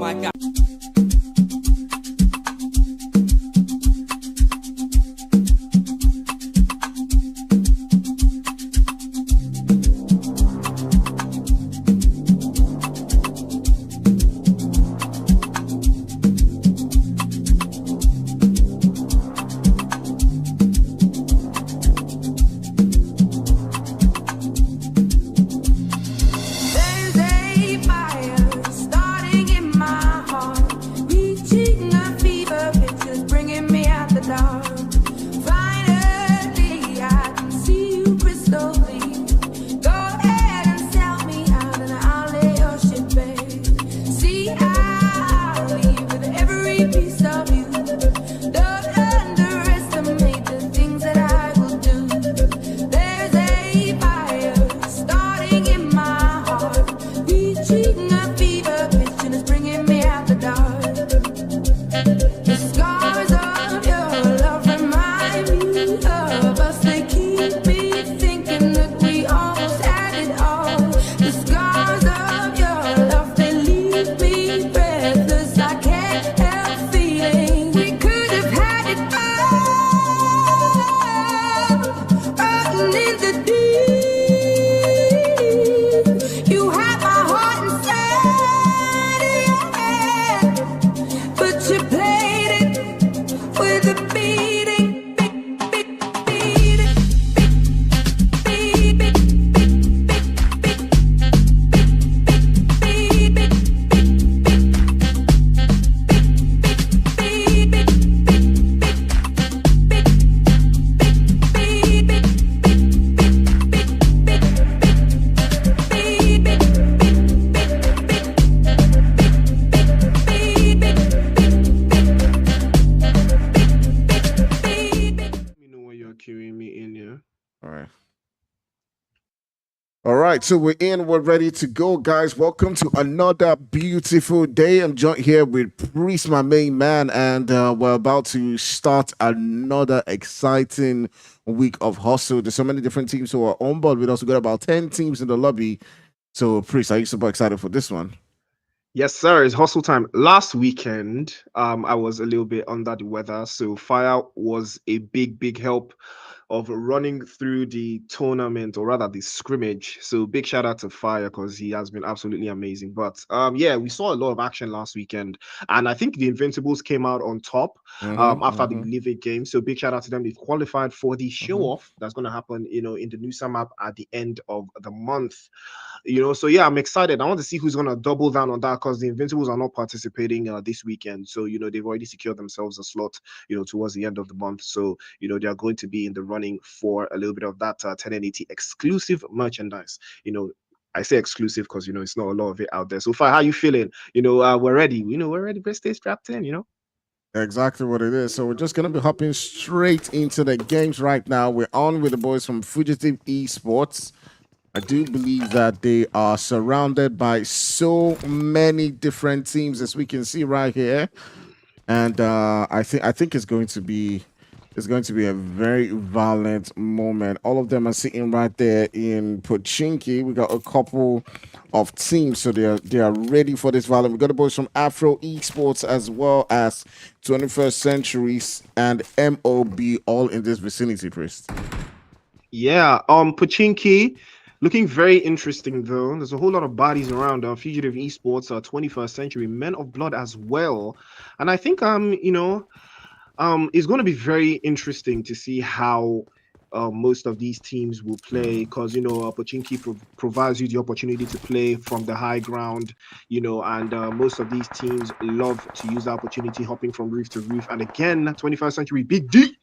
my God. All right, so we're in, we're ready to go, guys. Welcome to another beautiful day. I'm joined here with Priest, my main man, and we're about to start another exciting week of hustle. There's so many different teams who are on board with us. We've got about 10 teams in the lobby. So, Priest, are you super excited for this one? Yes, sir. It's hustle time. Last weekend, I was a little bit under the weather, so Fire was a big help of running through the tournament, or rather the scrimmage. So big shout out to Fire because he has been absolutely amazing. But yeah, we saw a lot of action last weekend, and I think the Invincibles came out on top after the Live It game. So big shout out to them. They've qualified for the show off that's going to happen, in the Nusa map at the end of the month. So yeah, I'm excited. I want to see who's going to double down on that because the Invincibles are not participating this weekend. So, they've already secured themselves a slot, towards the end of the month. So, they are going to be in the running for a little bit of that 1080 exclusive merchandise. I say exclusive because, it's not a lot of it out there. So far, how you feeling? We're ready. We're ready. Best stay strapped in, Exactly what it is. So we're just going to be hopping straight into the games right now. We're on with the boys from Fugitive Esports. I do believe that they are surrounded by so many different teams, as we can see right here, and I think it's going to be a very violent moment. All of them are sitting right there in Pochinki. We got a couple of teams, so they are ready for this violence. We got the boys from Afro Esports as well as 21st Centuries and MOB all in this vicinity, Priest. Yeah, Pochinki. Looking very interesting, though. There's a whole lot of bodies around. Fugitive Esports, 21st Century, Men of Blood as well. And I think, it's going to be very interesting to see how most of these teams will play because, Pochinki provides you the opportunity to play from the high ground, and most of these teams love to use the opportunity hopping from roof to roof. And again, 21st Century, Big D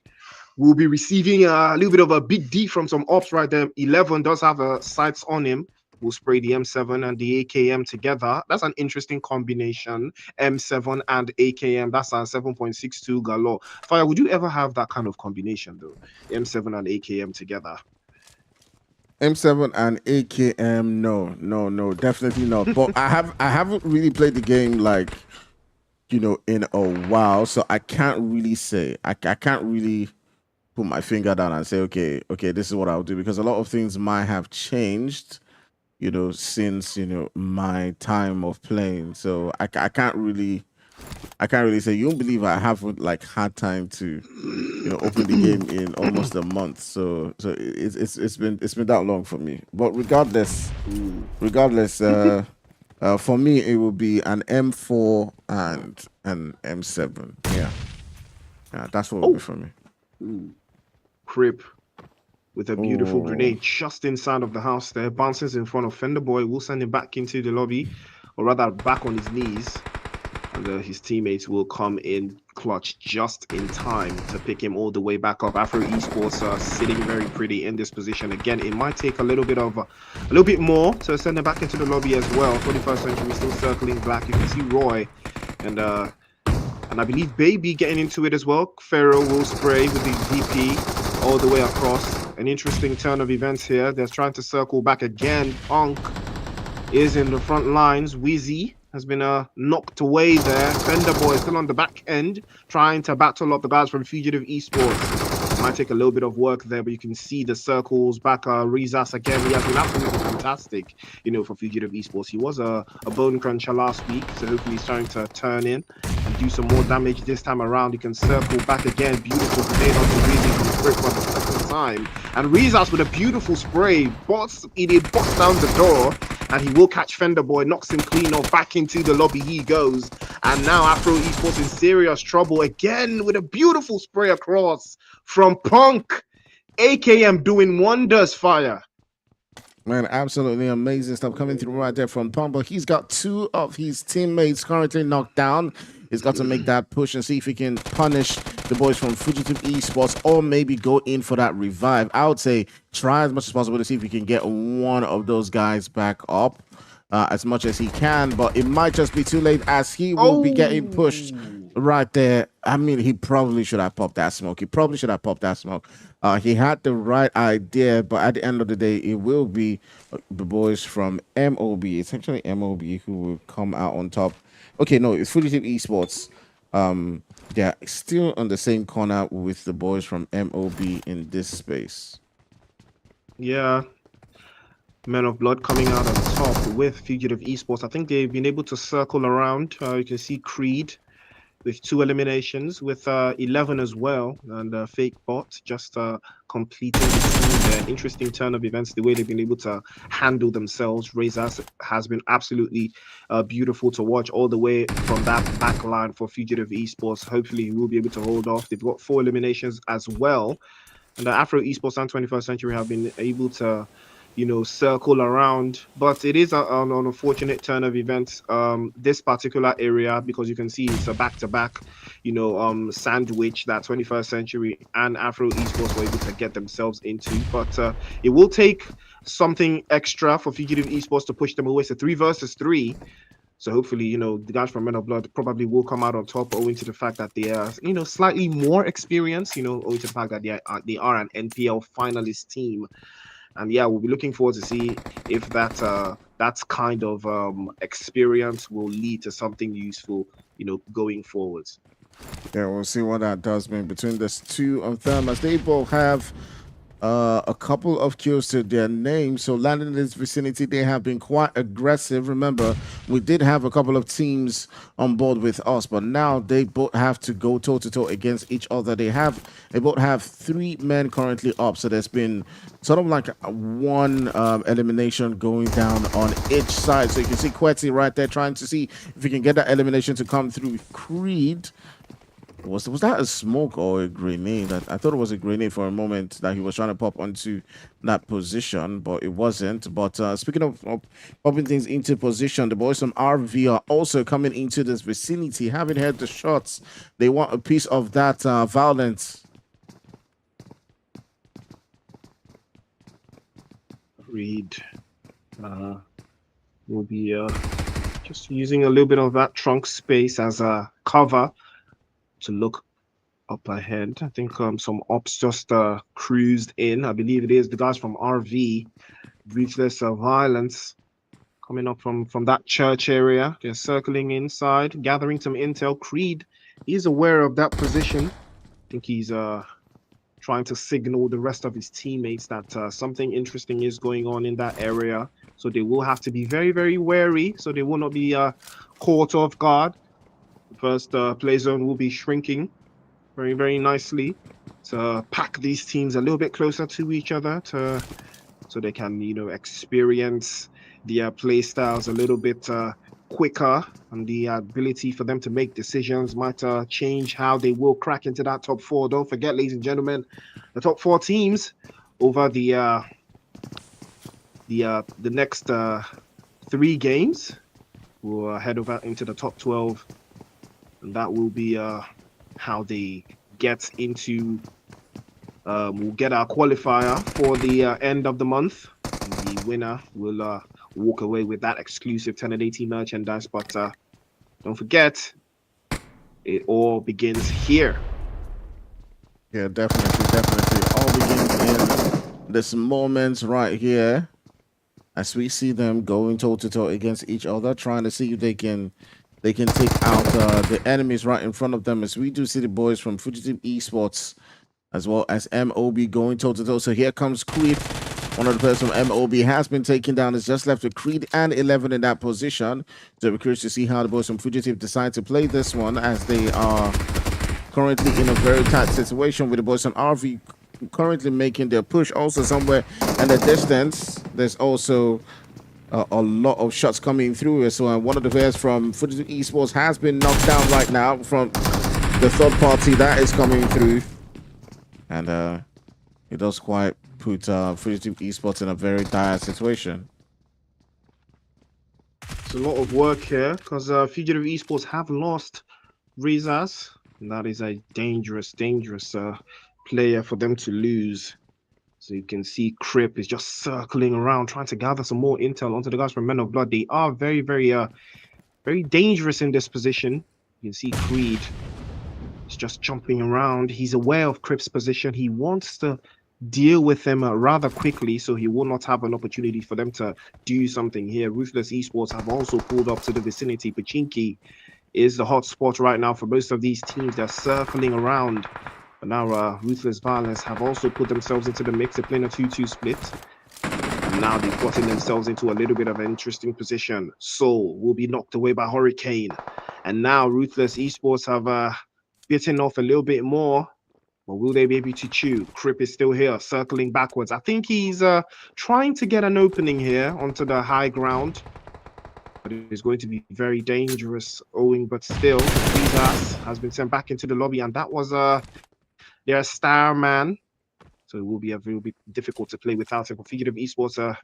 will be receiving a little bit of a big D from some ops right there. 11 does have sights on him. We'll spray the M7 and the AKM together. That's an interesting combination. M7 and AKM. That's a 7.62 galore. Fire, would you ever have that kind of combination, though? M7 and AKM together. M7 and AKM, no, definitely not. But I haven't really played the game in a while, so I can't really say. I can't really put my finger down and say, okay, this is what I'll do, because a lot of things might have changed since my time of playing. So I can't really say. You won't believe I haven't like had time to open the game in almost a month. So it's been that long for me. But regardless, for me it will be an M4 and an M7. Yeah, yeah, that's what will be Oh, for me. Crip with a beautiful Oh, grenade just inside of the house there, bounces in front of Fender Boy, will send him back into the lobby, or rather back on his knees. And his teammates will come in clutch just in time to pick him all the way back up. Afro Esports are sitting very pretty in this position. Again, it might take a little bit more to send him back into the lobby as well. 21st Century still circling black. You can see Roy and I believe Baby getting into it as well. Pharaoh will spray with the DP all the way across. An interesting turn of events here. They're trying to circle back again. Punk is in the front lines. Wheezy has been knocked away there. Fender Boy is still on the back end, trying to battle up the guys from Fugitive Esports. Might take a little bit of work there, but you can see the circles back. Rizas again, he has been absolutely fantastic, for Fugitive Esports. He was a bone cruncher last week, so hopefully he's trying to turn in and do some more damage this time around. He can circle back again. Beautiful grenade onto Rizzy from Spirit for the second time. And Rizas with a beautiful spray, bots down the door, and he will catch Fender Boy, knocks him clean off, back into the lobby he goes. And now Afro Esports in serious trouble again with a beautiful spray across from Punk. AKM doing wonders, Fire. man, absolutely amazing stuff coming through right there from Pumble. He's got two of his teammates currently knocked down. He's got to make that push and see if he can punish the boys from Fugitive Esports or maybe go in for that revive. I would say try as much as possible to see if he can get one of those guys back up as much as he can, but it might just be too late as he will be getting pushed right there. I mean, he probably should have popped that smoke. He probably should have popped that smoke. He had the right idea, but at the end of the day, it will be the boys from MOB. It's actually MOB who will come out on top. Okay, no, it's Fugitive Esports. They're still on the same corner with the boys from MOB in this space. Yeah. Men of Blood coming out on top with Fugitive Esports. I think they've been able to circle around. You can see Creed with 2 eliminations, with 11 as well, and Fake Bot just completing the scene there. Interesting turn of events, the way they've been able to handle themselves. Razor has been absolutely beautiful to watch all the way from that back line for Fugitive Esports. Hopefully, he will be able to hold off. They've got 4 eliminations as well. And the Afro Esports and 21st Century have been able to circle around, but it is an unfortunate turn of events, this particular area, because you can see it's a back-to-back sandwich that 21st Century and Afro Esports were able to get themselves into. But it will take something extra for Fugitive Esports to push them away. So 3 versus 3. So hopefully, the guys from Men of Blood probably will come out on top, owing to the fact that they are, slightly more experienced, owing to the fact that they are an NPL finalist team. And yeah, we'll be looking forward to see if that kind of experience will lead to something useful, going forwards. Yeah, we'll see what that does mean between the two of them, as they both have a couple of kills to their name. So landing in this vicinity, they have been quite aggressive. Remember, we did have a couple of teams on board with us, but now they both have to go toe to toe against each other. They both have 3 men currently up. So there's been sort of like one elimination going down on each side. So you can see Quetty right there trying to see if he can get that elimination to come through with Creed. Was that a smoke or a grenade? I thought it was a grenade for a moment that he was trying to pop onto that position, but it wasn't. But speaking of popping things into position, the boys from RV are also coming into this vicinity. Having heard the shots, they want a piece of that violence. Reed will be just using a little bit of that trunk space as a cover to look up ahead. I think some ops just cruised in. I believe it is the guys from RV, Ruthless Violence, coming up from that church area. They're circling inside, gathering some intel. Creed is aware of that position. I think he's trying to signal the rest of his teammates that something interesting is going on in that area. So they will have to be very, very wary so they will not be caught off guard. The first play zone will be shrinking very, very nicely to pack these teams a little bit closer to each other so they can, experience their play styles a little bit quicker, and the ability for them to make decisions might change how they will crack into that top four. Don't forget, ladies and gentlemen, the top four teams over the next 3 games will head over into the top 12, and that will be how they get into. We'll get our qualifier for the end of the month. And the winner will walk away with that exclusive 1080 merchandise. But don't forget, it all begins here. Yeah, definitely. All begins in this moment right here, as we see them going toe to toe against each other, trying to see if they can take out the enemies right in front of them. As we do see the boys from Fugitive Esports as well as MOB going toe to toe. So here comes Creed. One of the players from MOB has been taken down. It's just left with Creed and 11 in that position. So we're curious to see how the boys from Fugitive decide to play this one, as they are currently in a very tight situation with the boys from RV currently making their push. Also somewhere in the distance, there's also a lot of shots coming through. So one of the players from Fugitive Esports has been knocked down right now from the third party that is coming through. And it does quite put Fugitive Esports in a very dire situation. It's a lot of work here because Fugitive Esports have lost Rizas, and that is a dangerous player for them to lose. So you can see Crip is just circling around, trying to gather some more intel onto the guys from Men of Blood. They are very, very dangerous in this position. You can see Creed is just jumping around. He's aware of Crip's position. He wants to deal with them rather quickly, so he will not have an opportunity for them to do something here. Ruthless Esports have also pulled up to the vicinity. Pachinki is the hot spot right now for most of these teams. They're circling around. But now Ruthless Violence have also put themselves into the mix. They're playing a 2-2 split. And now they've gotten themselves into a little bit of an interesting position. Soul will be knocked away by Hurricane. And now Ruthless Esports have bitten off a little bit more. But will they be able to chew? Crip is still here, circling backwards. I think he's trying to get an opening here onto the high ground. But it is going to be very dangerous, but still, Jesus has been sent back into the lobby, and that was their star man. So it will be difficult to play without him. Fugitive Esports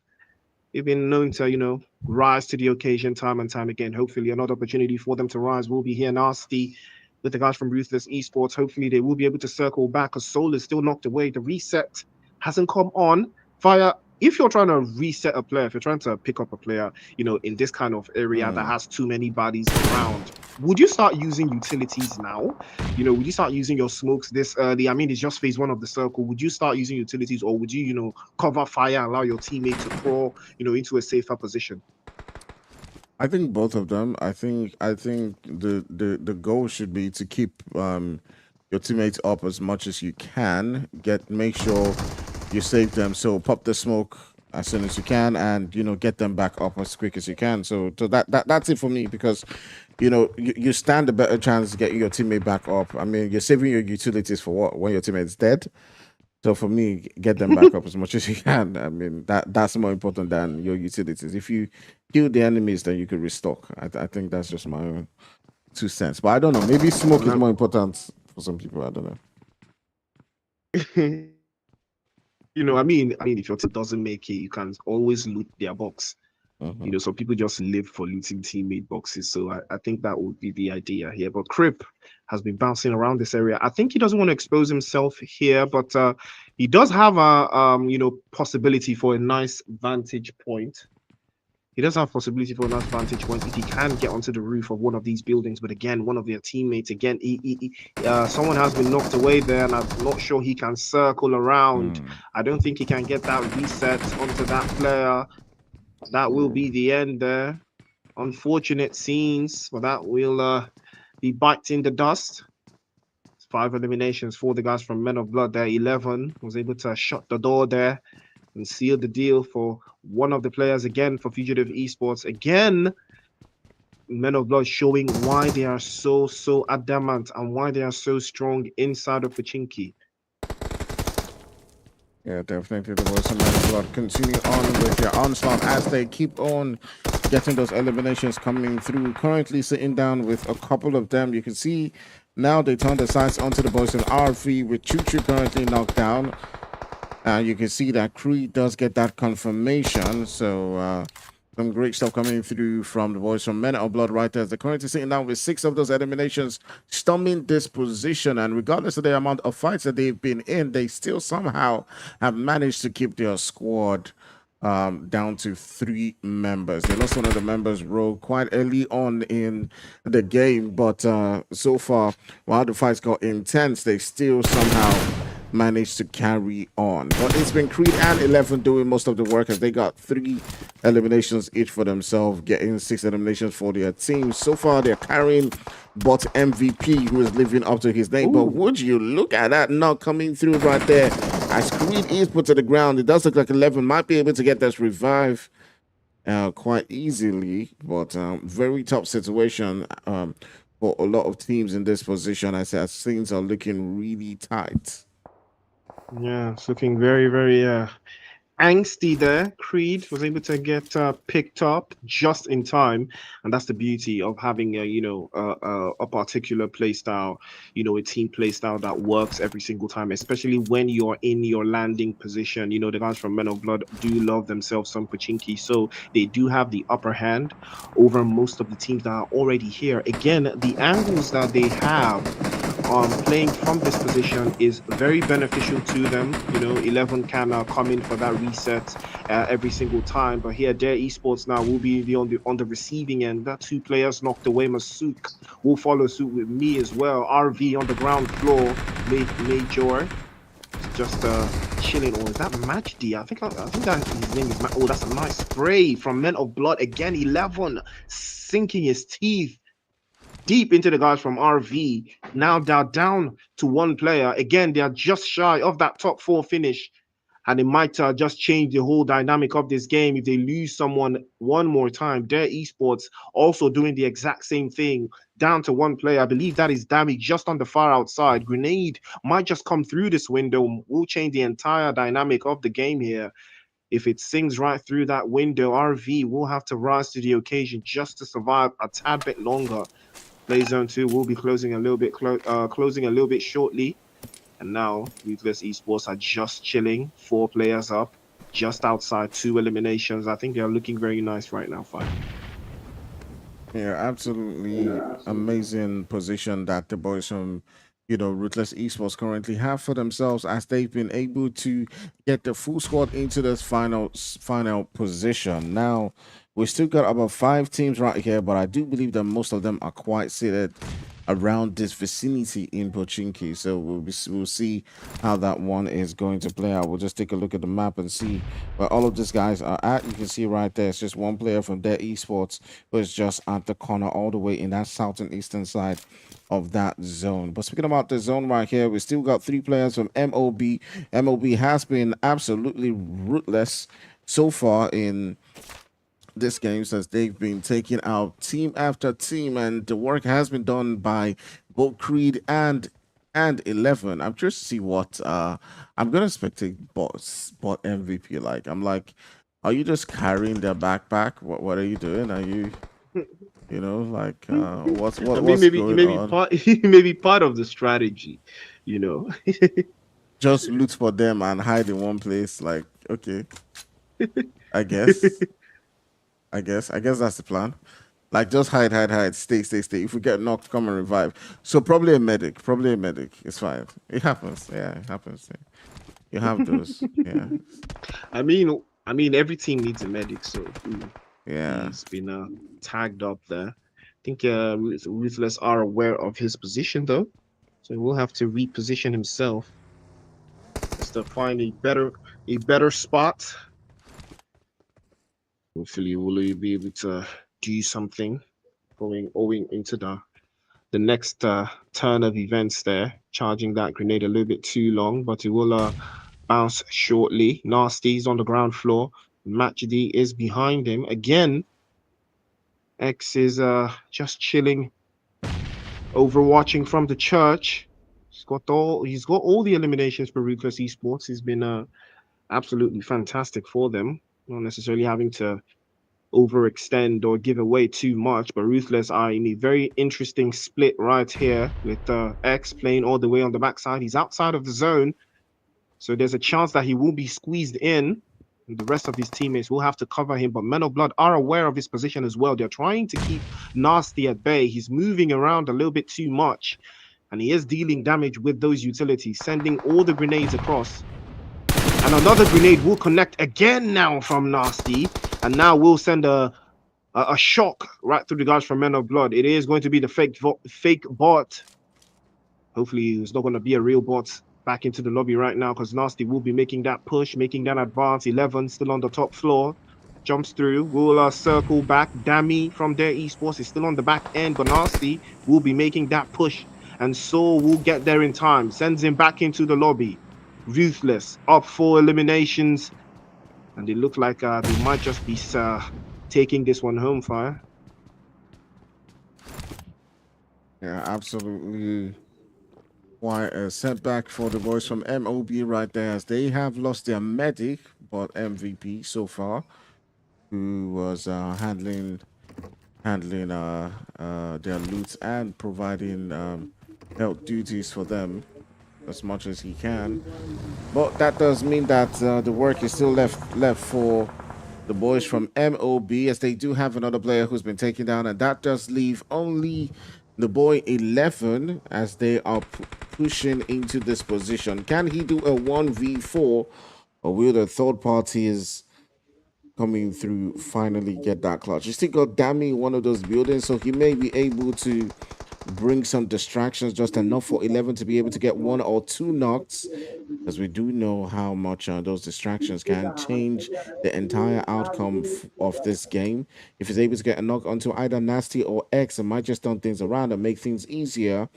they've been known to, rise to the occasion time and time again. Hopefully another opportunity for them to rise will be here. Nasty with the guys from Ruthless Esports. Hopefully they will be able to circle back, because Soul is still knocked away. The reset hasn't come on. Fire, if you're trying to reset a player, if you're trying to pick up a player, in this kind of area that has too many bodies around, would you start using utilities now? Would you start using your smokes this early? I mean, it's just phase 1 of the circle. Would you start using utilities, or would you, cover fire and allow your teammate to crawl, into a safer position? I think both of them. I think the goal should be to keep your teammates up as much as you can. Make sure you save them. So pop the smoke as soon as you can, and get them back up as quick as you can. So that's it for me, because you stand a better chance of getting your teammate back up. I mean, you're saving your utilities for what, when your teammate's dead. So for me, get them back up as much as you can. I mean, that's more important than your utilities. If you kill the enemies, then you could restock. I think that's just my own 2 cents. But I don't know. Maybe smoke is more important for some people. I don't know. I mean, if your team doesn't make it, you can always loot their box. So people just live for looting teammate boxes. So I think that would be the idea here. But Crip has been bouncing around this area. I think he doesn't want to expose himself here, but he does have a possibility for a nice vantage point. He does have possibility for a nice vantage point if he can get onto the roof of one of these buildings. But again, one of their teammates, again, someone has been knocked away there, and I'm not sure he can circle around. I don't think he can get that reset onto that player. That will be the end there. Unfortunate scenes, but that will be baked in the dust. 5 eliminations for the guys from Men of Blood there. 11 was able to shut the door there and seal the deal for one of the players again for Fugitive Esports. Again, Men of Blood showing why they are so adamant and why they are so strong inside of Pachinki. Yeah, definitely the boys from Men of Blood continue on with their onslaught as they keep on getting those eliminations coming through. Currently sitting down with a couple of them. You can see now they turn their sights onto the boys from RV with Choo Choo currently knocked down. You can see that Creed does get that confirmation. So some great stuff coming through from the boys from Men of Blood right there. They're currently sitting down with 6 of those eliminations, storming this position. And regardless of the amount of fights that they've been in, they still somehow have managed to keep their squad down to 3 members. They lost one of the members' role quite early on in the game, but so far, while the fights got intense, they still somehow managed to carry on. But it's been Creed and 11 doing most of the work as they got 3 eliminations each for themselves, getting 6 eliminations for their team. So far, they're carrying Bot MVP, who is living up to his name. But would you look at that knock coming through right there? As Creed is put to the ground, it does look like 11 might be able to get this revive quite easily, but very tough situation for a lot of teams in this position as things are looking really tight. Yeah, it's looking very angsty there. Creed was able to get picked up just in time, and that's the beauty of having a particular play style, a team play style that works every single time, especially when you're in your landing position. The guys from Men of Blood do love themselves some Pachinki, so they do have the upper hand over most of the teams that are already here. Again, the angles that they have playing from this position is very beneficial to them. 11 can come in for that reset every single time. But here, Dare Esports now will be on the receiving end. That 2 players knocked away. Masuk will follow suit with me as well. RV on the ground floor. Major just chilling. Or is that Match D? I think that his name is. Oh, that's a nice spray from Men of Blood again. 11 sinking his teeth deep into the guys from RV. Now they're down to 1 player. Again, they are just shy of that top 4 finish. And it might just change the whole dynamic of this game if they lose someone one more time. Their esports also doing the exact same thing, down to 1 player. I believe that is Damage just on the far outside. Grenade might just come through this window, will change the entire dynamic of the game here. If it sings right through that window, RV will have to rise to the occasion just to survive a tad bit longer. Play Zone 2 will be closing a little bit shortly. And now Ruthless Esports are just chilling, 4 players up, just outside 2 eliminations. I think they are looking very nice right now, Fine. Yeah, absolutely amazing position that the boys from Ruthless Esports currently have for themselves as they've been able to get the full squad into this final position. Now, we still got about 5 teams right here, but I do believe that most of them are quite seated around this vicinity in Pochinki. So we'll see how that one is going to play out. We'll just take a look at the map and see where all of these guys are at. You can see right there, it's just 1 player from their esports who is just at the corner all the way in that southern eastern side of that zone. But speaking about the zone right here, we still got 3 players from MOB. MOB has been absolutely ruthless so far in this game since they've been taking out team after team, and the work has been done by both Creed and 11. I'm curious to see what I'm gonna spectate bot MVP like. I'm like, are you just carrying their backpack? What are you doing? Are you like what's I mean, going on? maybe part of the strategy, you know. Just loot for them and hide in one place. Like, okay, I guess. I guess that's the plan. Like just hide, stay. If we get knocked, come and revive. So probably a medic. Probably a medic. It's fine. It happens. Yeah, it happens. Yeah. You have those. Yeah. I mean, every team needs a medic, so Yeah. he's been tagged up there. I think Ruthless are aware of his position though, so we'll have to reposition himself just to find a better spot. Hopefully, will he be able to do something going owing into the next turn of events there, charging that grenade a little bit too long, but it will bounce shortly. Nasty's on the ground floor. Match D is behind him. Again, X is just chilling, overwatching from the church. He's got all the eliminations for Ruthless Esports. He's been absolutely fantastic for them. Not necessarily having to overextend or give away too much, but Ruthless are in a very interesting split right here with X playing all the way on the backside. He's outside of the zone, so there's a chance that he will be squeezed in. And the rest of his teammates will have to cover him, but Men of Blood are aware of his position as well. They're trying to keep Nasty at bay. He's moving around a little bit too much, and he is dealing damage with those utilities, sending all the grenades across. And another grenade will connect again now from Nasty, and now we'll send a shock right through the guards from Men of Blood. It is going to be the fake bot. Hopefully, it's not going to be a real bot back into the lobby right now, because Nasty will be making that push, making that advance. 11 still on the top floor. Jumps through. Will circle back. Dammy from their esports is still on the back end, but Nasty will be making that push. And so will get there in time. Sends him back into the lobby. Ruthless up for eliminations. And they look like they might just be taking this one home, Fire. Yeah, absolutely. Quite a setback for the boys from MOB right there, as they have lost their medic, but MVP so far, who was handling their loot and providing health duties for them as much as he can. But that does mean that the work is still left for the boys from MOB, as they do have another player who's been taken down, and that does leave only the boy 11 as they are pushing into this position. Can he do a 1v4, or will the third party is coming through finally get that clutch? You still got Dammy in one of those buildings, so he may be able to bring some distractions, just enough for 11 to be able to get one or two knocks, as we do know how much those distractions can change the entire outcome of this game. If he's able to get a knock onto either Nasty or X, it might just turn things around and make things easier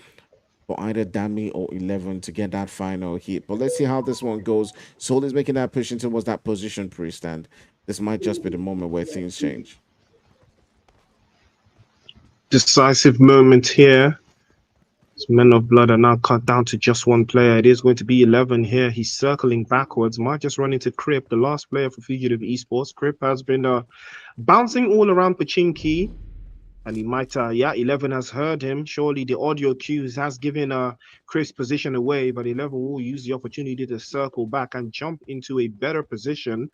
for either Dammy or 11 to get that final hit. But let's see how this one goes. Soul is making that push towards that position pre-stand. This might just be the moment where things change. Decisive moment here. Men of Blood are now cut down to just one player. It is going to be 11 here. He's circling backwards. Might just run into Crip, the last player for Fugitive Esports. Crip has been bouncing all around Pachinki. And he might, 11 has heard him. Surely the audio cues has given Crip's position away, but 11 will use the opportunity to circle back and jump into a better position.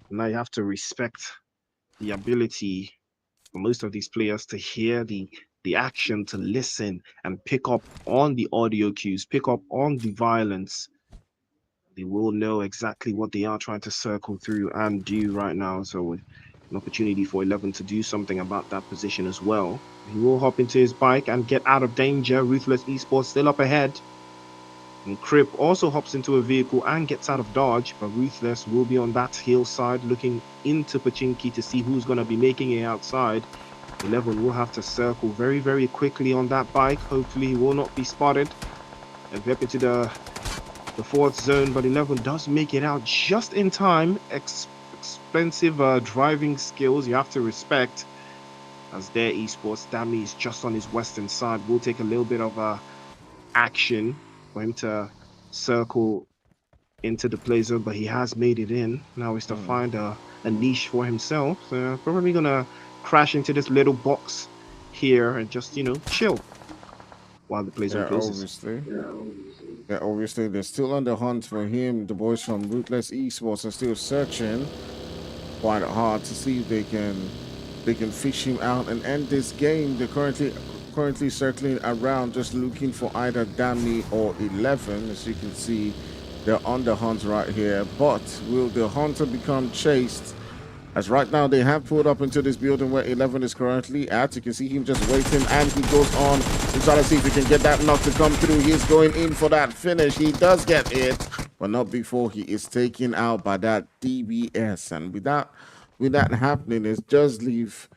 Now you have to respect the ability for most of these players to hear the action, to listen and pick up on the audio cues, pick up on the violence. They will know exactly what they are trying to circle through and do right now. So an opportunity for 11 to do something about that position as well. He will hop into his bike and get out of danger. Ruthless Esports still up ahead. And Crip also hops into a vehicle and gets out of dodge, but Ruthless will be on that hillside looking into Pachinki to see who's going to be making it outside. 11 will have to circle very, very quickly on that bike. Hopefully he will not be spotted and get into the fourth zone, but 11 does make it out just in time. Expensive driving skills you have to respect, as their esports. Dammy is just on his western side. Will take a little bit of action for him to circle into the play zone, but he has made it in. Now is to find a niche for himself. So probably gonna crash into this little box here and just, chill while the play zone closes. Obviously, they're still on the hunt for him. The boys from Ruthless Esports are still searching quite hard to see if they can fish him out and end this game. They're currently circling around, just looking for either Dammy or 11. As you can see, they're on the hunt right here. But will the hunter become chased? As right now they have pulled up into this building where 11 is currently at. You can see him just waiting, and he goes on to try to see if he can get that knock to come through. He's going in for that finish. He does get it, but not before he is taken out by that DBS. And with that happening, it does leave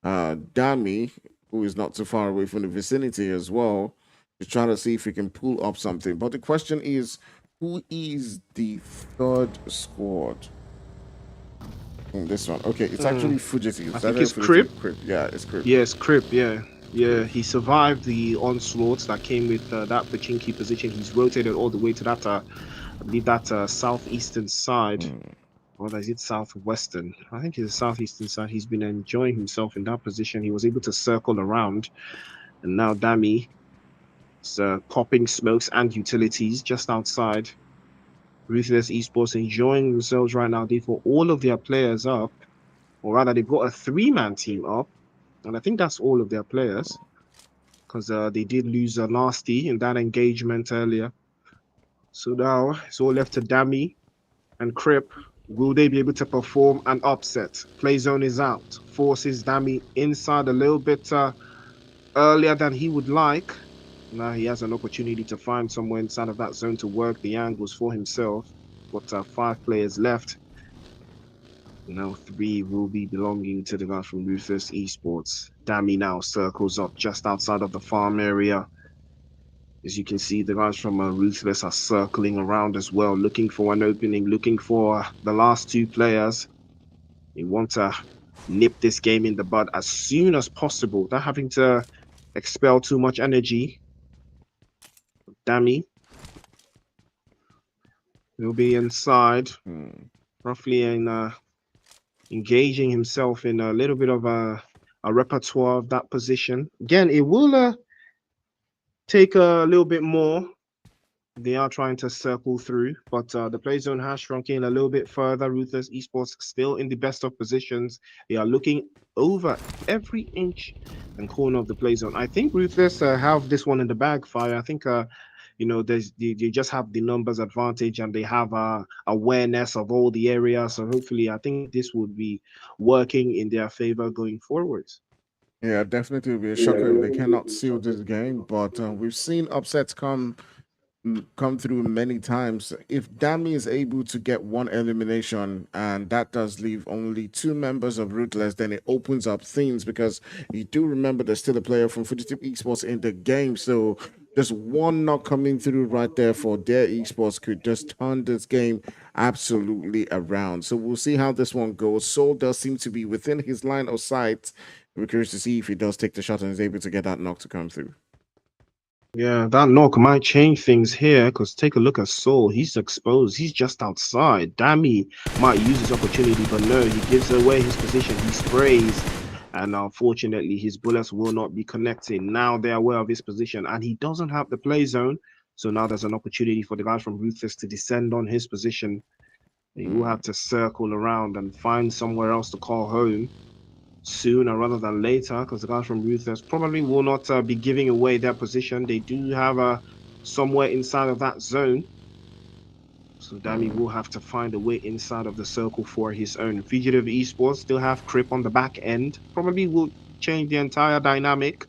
Dammy who is not too far away from the vicinity as well, to try to see if he can pull up something. But the question is, who is the third squad in this one? Okay, it's actually Fugitive. I It's think actually it's Crip. Fugitive Crip. Yeah, it's Crip. Yes, Crip. Yeah, yeah. He survived the onslaughts that came with that Pachinki position. He's rotated all the way to that, I believe that southeastern side. Hmm. Or is it southwestern? I think it's the southeastern side. He's been enjoying himself in that position. He was able to circle around, and now Dami is popping smokes and utilities just outside. Ruthless Esports enjoying themselves right now. They've got all of their players up, or rather, they've got a three-man team up, and I think that's all of their players because they did lose a nasty in that engagement earlier. So now it's all left to Dami and Crip. Will they be able to perform an upset? Play zone is out. Forces Dami inside a little bit earlier than he would like. Now he has an opportunity to find somewhere inside of that zone to work the angles for himself. Got 5 players left. Now 3 will be belonging to the guys from Ruthless Esports. Dami now circles up just outside of the farm area. As you can see, the guys from Ruthless are circling around as well, looking for an opening, looking for the last 2 players. They want to nip this game in the bud as soon as possible, without having to expel too much energy. Dami will be inside, roughly in engaging himself in a little bit of a repertoire of that position. Again, it will take a little bit more. They are trying to circle through, but the play zone has shrunk in a little bit further. Ruthless Esports still in the best of positions. They are looking over every inch and corner of the play zone. I think Ruthless have this one in the bag, Fire. I think they just have the numbers advantage and they have awareness of all the areas. So hopefully, I think this would be working in their favor going forwards. Yeah, definitely will be a shocker if they cannot seal this game. But we've seen upsets come through many times. If Dami is able to get one elimination and that does leave only 2 members of Ruthless, then it opens up things because you do remember there's still a player from Fugitive Esports in the game. So just one not coming through right there for their esports could just turn this game absolutely around. So we'll see how this one goes. Soul does seem to be within his line of sight. We're curious to see if he does take the shot and is able to get that knock to come through. Yeah, that knock might change things here because take a look at Soul. He's exposed. He's just outside. Dami might use his opportunity, but no, he gives away his position. He sprays, and unfortunately, his bullets will not be connecting. Now they're aware of his position, and he doesn't have the play zone. So now there's an opportunity for the guys from Ruthless to descend on his position. He will have to circle around and find somewhere else to call home sooner rather than later, because the guys from Ruthless probably will not be giving away their position. They do have somewhere inside of that zone. So Dami will have to find a way inside of the circle for his own. Fugitive Esports still have Crip on the back end. Probably will change the entire dynamic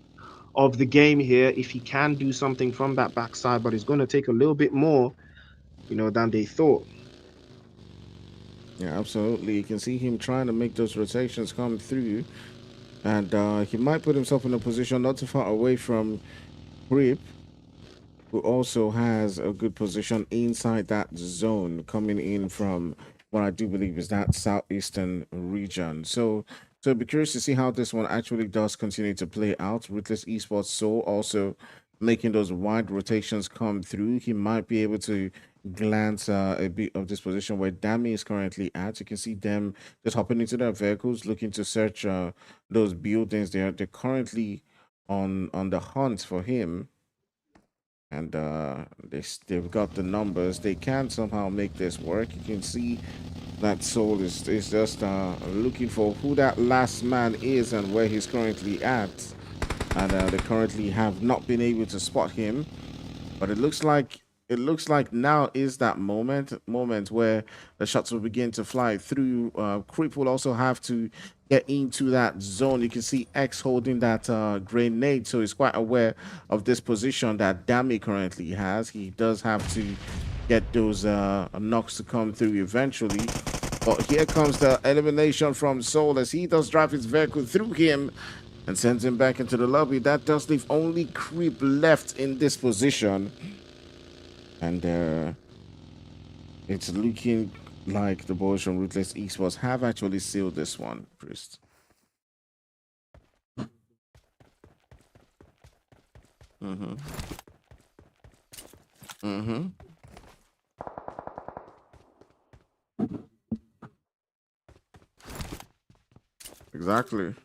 of the game here if he can do something from that backside, but it's going to take a little bit more, than they thought. Yeah, absolutely. You can see him trying to make those rotations come through. And he might put himself in a position not too far away from Grip, who also has a good position inside that zone coming in from what I do believe is that southeastern region. So I'd be curious to see how this one actually does continue to play out. Ruthless Esports Soul also making those wide rotations come through. He might be able to glance a bit of this position where Dami is currently at. You can see them just hopping into their vehicles, looking to search those buildings. They're currently on the hunt for him, and they've got the numbers. They can somehow make this work. You can see that Soul is just looking for who that last man is and where he's currently at, and they currently have not been able to spot him. But it looks like now is that moment where the shots will begin to fly through. Creep will also have to get into that zone. You can see X holding that grenade, so he's quite aware of this position that Dami currently has. He does have to get those knocks to come through eventually. But here comes the elimination from Soul as he does drive his vehicle through him. and sends him back into the lobby. That does leave only Creep left in this position. And it's looking like the boys from Ruthless Esports have actually sealed this one, Priest. Mm-hmm. Mm-hmm. Exactly.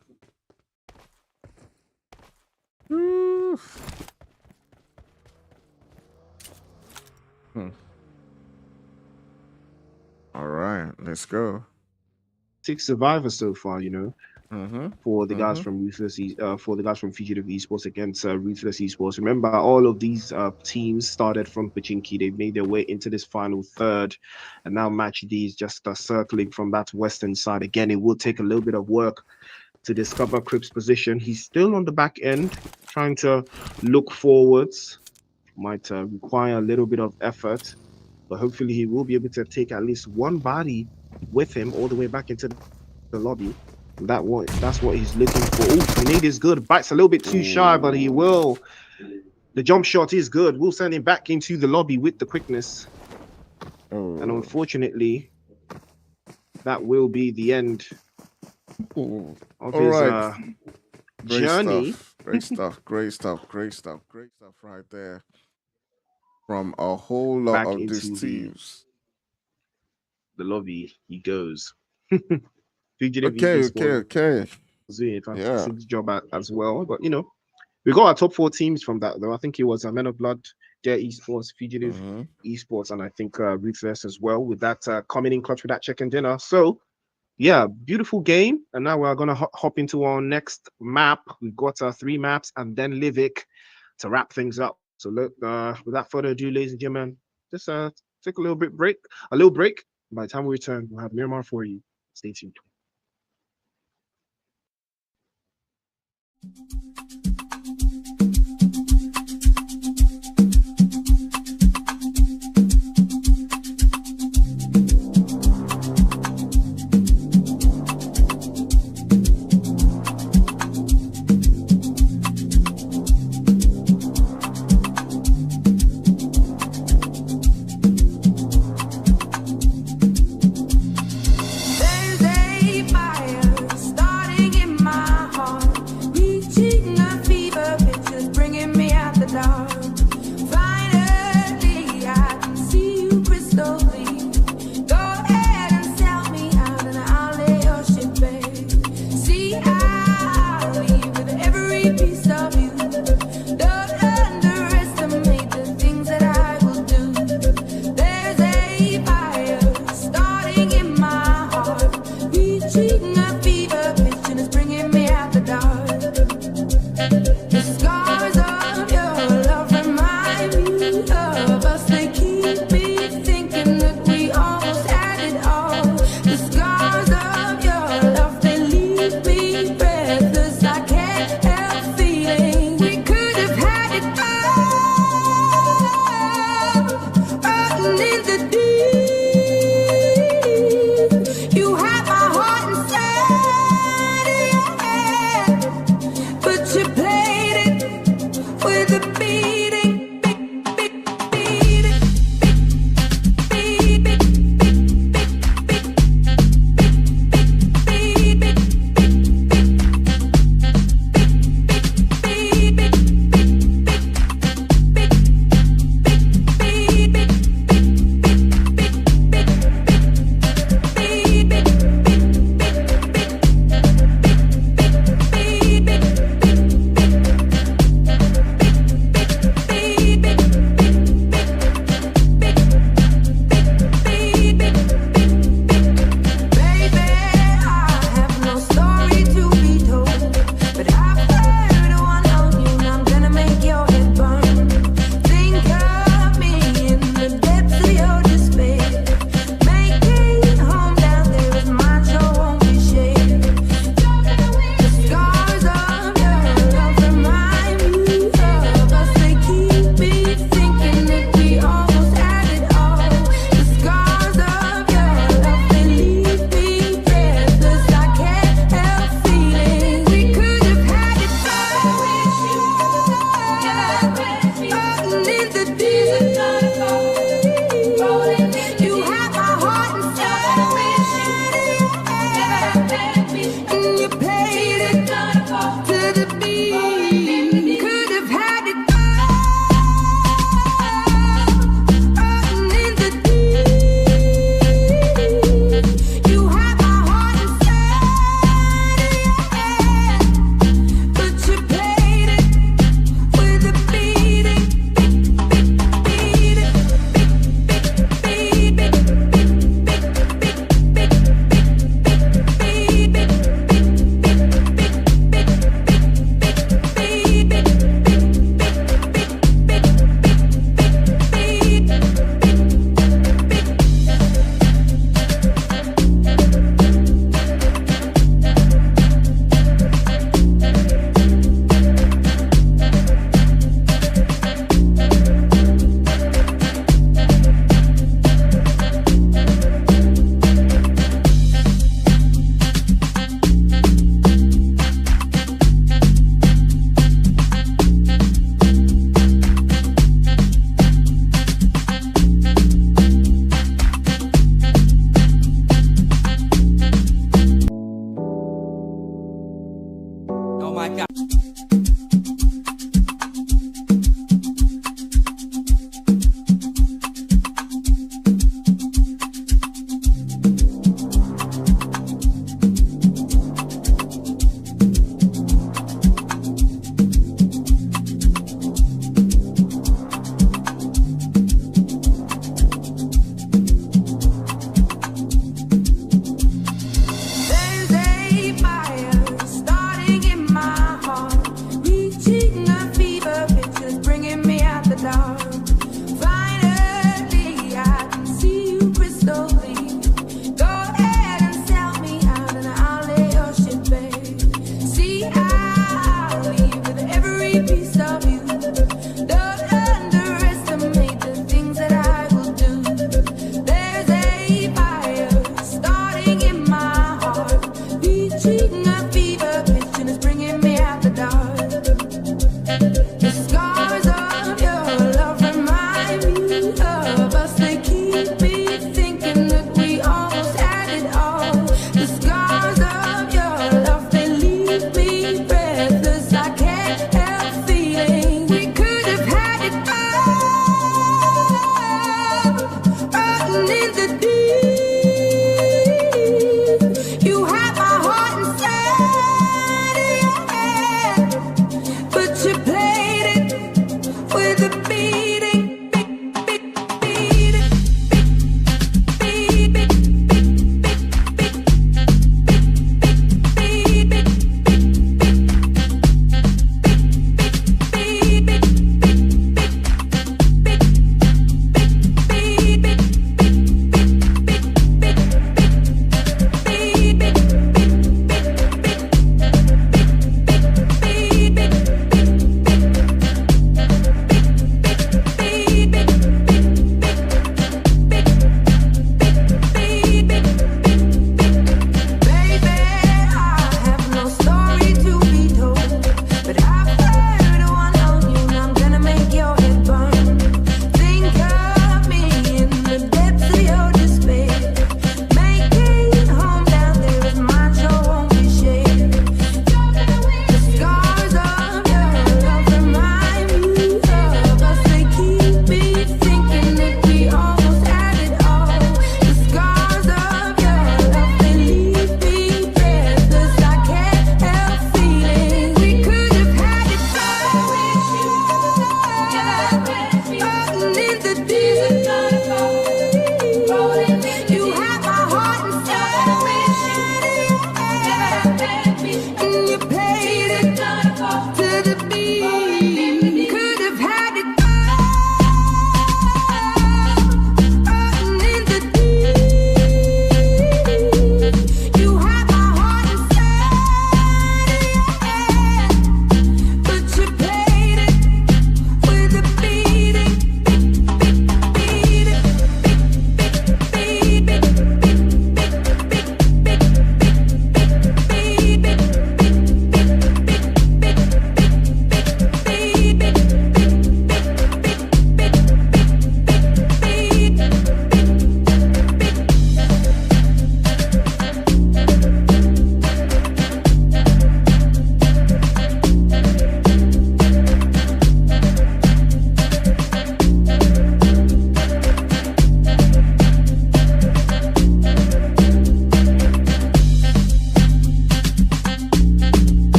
All right, let's go. 6 survivors so far, for the guys Mm-hmm. from for the guys from Fugitive Esports against Ruthless Esports. Remember, all of these teams started from Pachinki. They've made their way into this final third, and now Match D is just circling from that western side. Again, it will take a little bit of work to discover Crip's position. He's still on the back end, trying to look forwards. Might require a little bit of effort, but hopefully he will be able to take at least one body with him all the way back into the lobby. That's what he's looking for. Oh, grenade is good. Bites a little bit too shy, but he will. The jump shot is good. We'll send him back into the lobby with the quickness. And unfortunately, that will be the end of his journey. Great stuff. Great stuff. Great stuff. Great stuff right there. From a whole lot of these teams. The lobby he goes. Okay. Doing a fantastic job as well. But we got our top 4 teams from that though. I think it was Men of Blood, Dare Esports, Fugitive Esports, and I think Ruthless as well, with that coming in clutch with that chicken dinner. So yeah, beautiful game. And now we're gonna hop into our next map. We've got 3 maps and then Livik to wrap things up. So look, without further ado, ladies and gentlemen, just take a little break. By the time we return, we'll have Miramar for you. Stay tuned. Feeling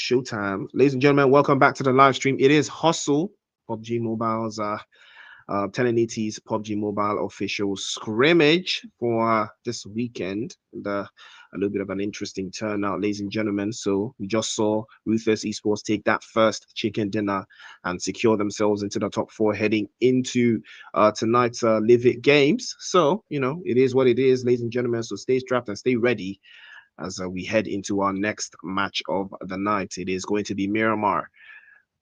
showtime. Ladies and gentlemen, welcome back to the live stream. It is Hustle, PUBG Mobile's 1080's PUBG Mobile official scrimmage for this weekend. And a little bit of an interesting turnout, ladies and gentlemen. So we just saw Ruthless Esports take that first chicken dinner and secure themselves into the top 4 heading into tonight's Live It Games. So, it is what it is, ladies and gentlemen. So stay strapped and stay ready as we head into our next match of the night. It is going to be Miramar.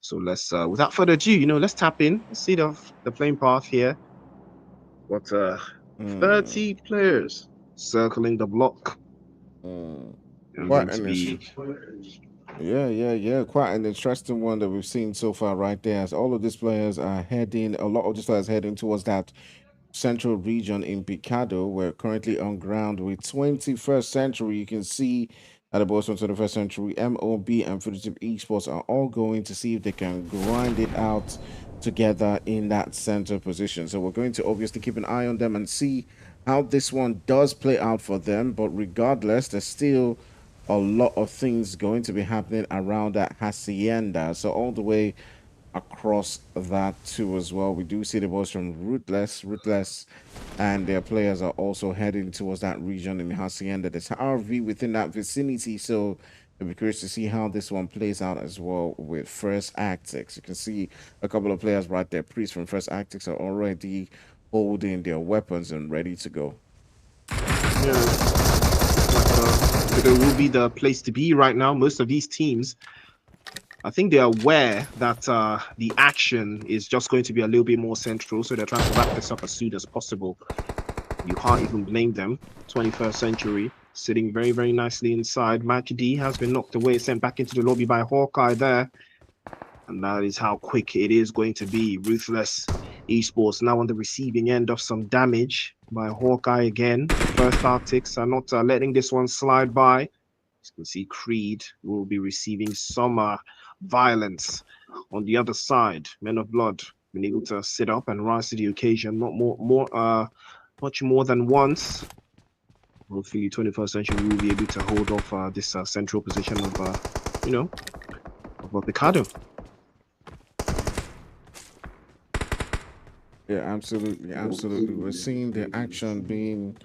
So let's, without further ado, let's tap in. Let's see the playing path here. Got 30 players circling the block. Quite an quite an interesting one that we've seen so far right there. As all of these players are heading, a lot of these players heading towards that central region in Picado. We're currently on ground with 21st Century. You can see at the boys from 21st Century, MOB and Fugitive Esports are all going to see if they can grind it out together in that center position. So we're going to obviously keep an eye on them and see how this one does play out for them. But regardless, there's still a lot of things going to be happening around that hacienda. So all the way across that too as well. We do see the boys from Ruthless, and their players are also heading towards that region in the Hacienda. There's RV within that vicinity, so it'll be curious to see how this one plays out as well with First Actics. You can see a couple of players right there. Priests from First Actics are already holding their weapons and ready to go. Yeah, it will be the place to be right now. Most of these teams, I think they're aware that the action is just going to be a little bit more central, so they're trying to wrap this up as soon as possible. You can't even blame them. 21st Century sitting very, very nicely inside. Match D has been knocked away, sent back into the lobby by Hawkeye there. And that is how quick it is going to be. Ruthless Esports now on the receiving end of some damage by Hawkeye again. First Arctics are not letting this one slide by. As you can see, Creed will be receiving some violence on the other side. Men of Blood been able to sit up and rise to the occasion, not much more than once. Hopefully, 21st Century will be able to hold off this central position of Picado. Yeah, absolutely. We're seeing the action being,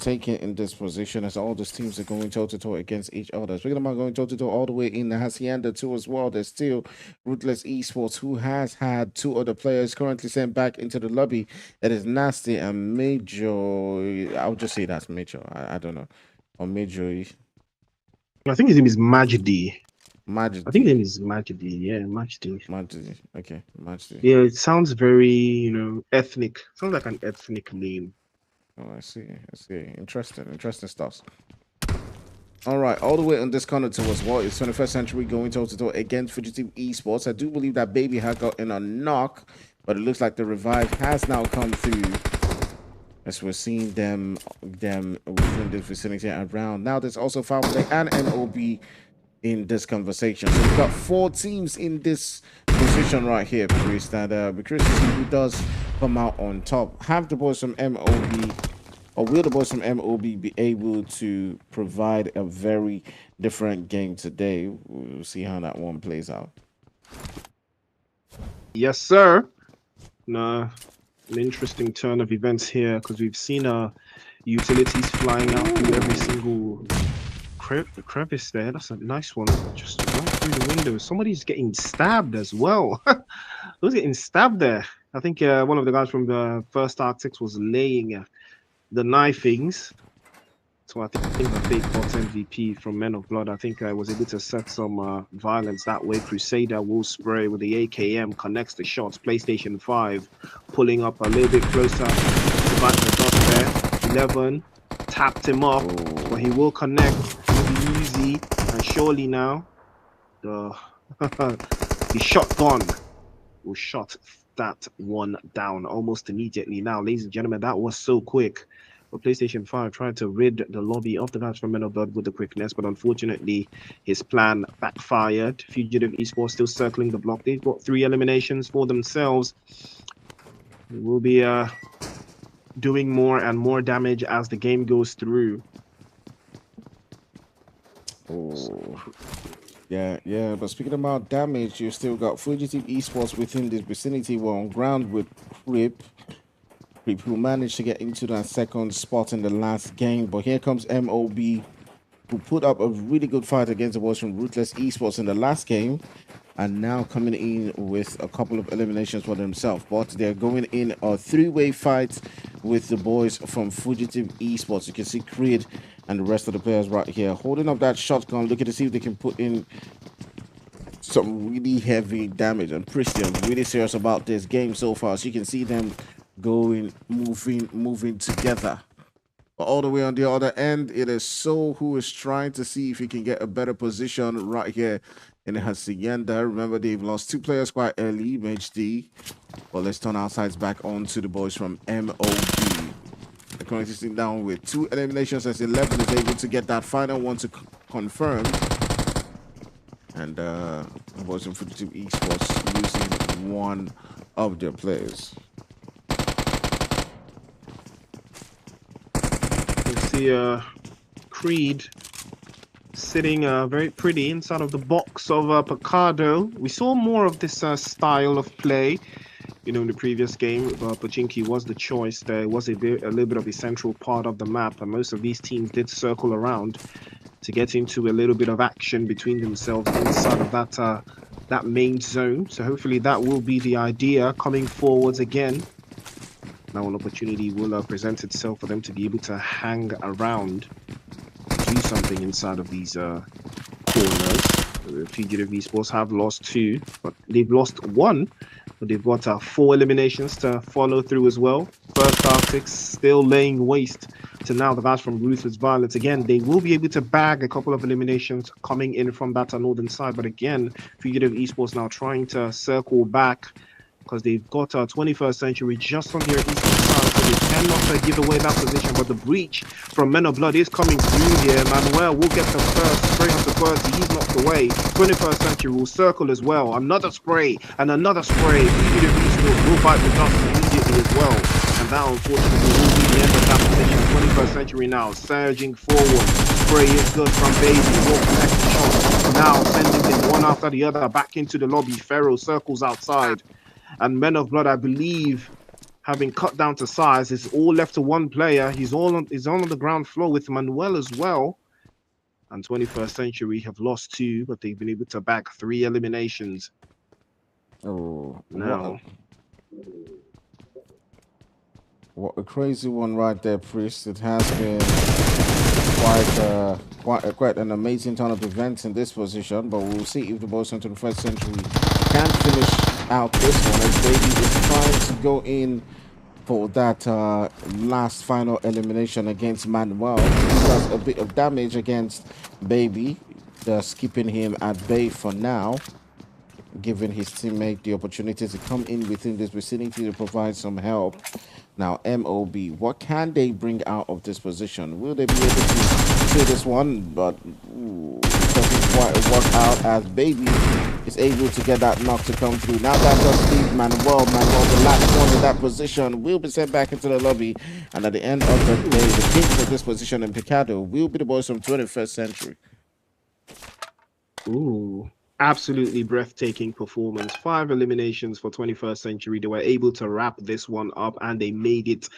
taken in this position as all these teams are going toe-to-toe against each other. Speaking about going toe-to-toe all the way in the Hacienda too as well, there's still Ruthless Esports, who has had 2 other players currently sent back into the lobby. That is Nasty and Major. I'll just say that's Major. I don't know. Or Major. I think his name is Majdi. Majdi. I think his name is Majdi. Yeah, Majdi. Majdi. Okay, Majdi. Yeah, it sounds very, ethnic. Sounds like an ethnic name. Oh, I see. Interesting stuff. All right, all the way on this corner to us. Well, it's 21st Century going toe-to-toe against Fugitive Esports. I do believe that Baby had gotten a knock, but it looks like the revive has now come through. As we're seeing them within this vicinity around. Now there's also Foul Play and MOB in this conversation. So we've got 4 teams in this position right here, Priest. And we're curious to see who does come out on top. Have the boys from MOB, or will the boys from MOB be able to provide a very different game today? We'll see how that one plays out. Yes, sir. An interesting turn of events here, because we've seen utilities flying out through every single crevice there. That's a nice one. Just right through the window. Somebody's getting stabbed as well. Who's getting stabbed there? I think one of the guys from the First Arctics was laying the knifings. So I think the fake bot MVP from Men of Blood, I think I was able to set some violence that way. Crusader will spray with the AKM, connects the shots. PlayStation 5 pulling up a little bit closer to back the dot there. 11 tapped him up, but he will connect. It'll be easy and surely now. The shotgun will shut that one down almost immediately. Now, ladies and gentlemen, that was so quick. But PlayStation 5 tried to rid the lobby of the guys from Men of Blood with the quickness, but unfortunately, his plan backfired. Fugitive Esports still circling the block. They've got 3 eliminations for themselves. They will be doing more and more damage as the game goes through. Yeah. But speaking about damage, you still got Fugitive Esports within this vicinity. We're on ground with Crip. Crip, who managed to get into that second spot in the last game. But here comes MOB, who put up a really good fight against the boys from Ruthless Esports in the last game, and now coming in with a couple of eliminations for themselves. But they're going in a three-way fight with the boys from Fugitive Esports. You can see Creed and the rest of the players right here holding up that shotgun, looking to see if they can put in some really heavy damage. And Christian really serious about this game so far. So you can see them going, moving together. But all the way on the other end, it is So, who is trying to see if he can get a better position right here in the Hacienda. Remember, they've lost two players quite early, MHD. But let's turn our sides back on to the boys from MOG. They're currently sitting down with two eliminations as 11 is able to get that final one to confirm. And the boys from Fugitive Esports losing one of their players. You see Creed sitting very pretty inside of the box of Picardo. We saw more of this style of play, in the previous game. Pachinki was the choice. There was a little bit of a central part of the map, and most of these teams did circle around to get into a little bit of action between themselves inside of that main zone. So hopefully that will be the idea coming forwards again. Now an opportunity will present itself for them to be able to hang around, do something inside of these corners. The Fugitive Esports have lost two, but they've lost one. But they've got 4 eliminations to follow through as well. First Arctic still laying waste to now the guys from Ruthless Violence. Again, they will be able to bag a couple of eliminations coming in from that northern side. But again, Fugitive Esports now trying to circle back, because they've got 21st Century just on their eastern side, so they cannot give away that position. But the breach from Men of Blood is coming through here. Manuel will get the first spray of the first. He's knocked away. 21st Century will circle as well. Another spray and another spray. Fugitive Esports will bite the dust immediately as well. And that, unfortunately, will be the end of that position. 21st Century now surging forward. Spray is good from Baby. Will connect the shot. Now sending them one after the other back into the lobby. Pharaoh circles outside. And Men of Blood, I believe, having cut down to size, is all left to one player. He's on the ground floor with Manuel as well. And 21st Century have lost 2, but they've been able to bag 3 eliminations. Oh, now. What a crazy one right there, Priest. It has been quite an amazing turn of events in this position, but we'll see if the boys from 21st Century can finish out this one, as Baby is trying to go in for that last final elimination against Manuel. He does a bit of damage against Baby, just keeping him at bay for now, giving his teammate the opportunity to come in within this vicinity to provide some help. Now, MOB, what can they bring out of this position? Will they be able to clear this one? But it doesn't quite work out, as Baby is able to get that knock to come through. Now that does leave Manuel. The last one in that position, will be sent back into the lobby. And at the end of the day, the kings of this position in Picado will be the boys from 21st Century. Ooh. Absolutely breathtaking performance. 5 eliminations for 21st Century. They were able to wrap this one up, and they made it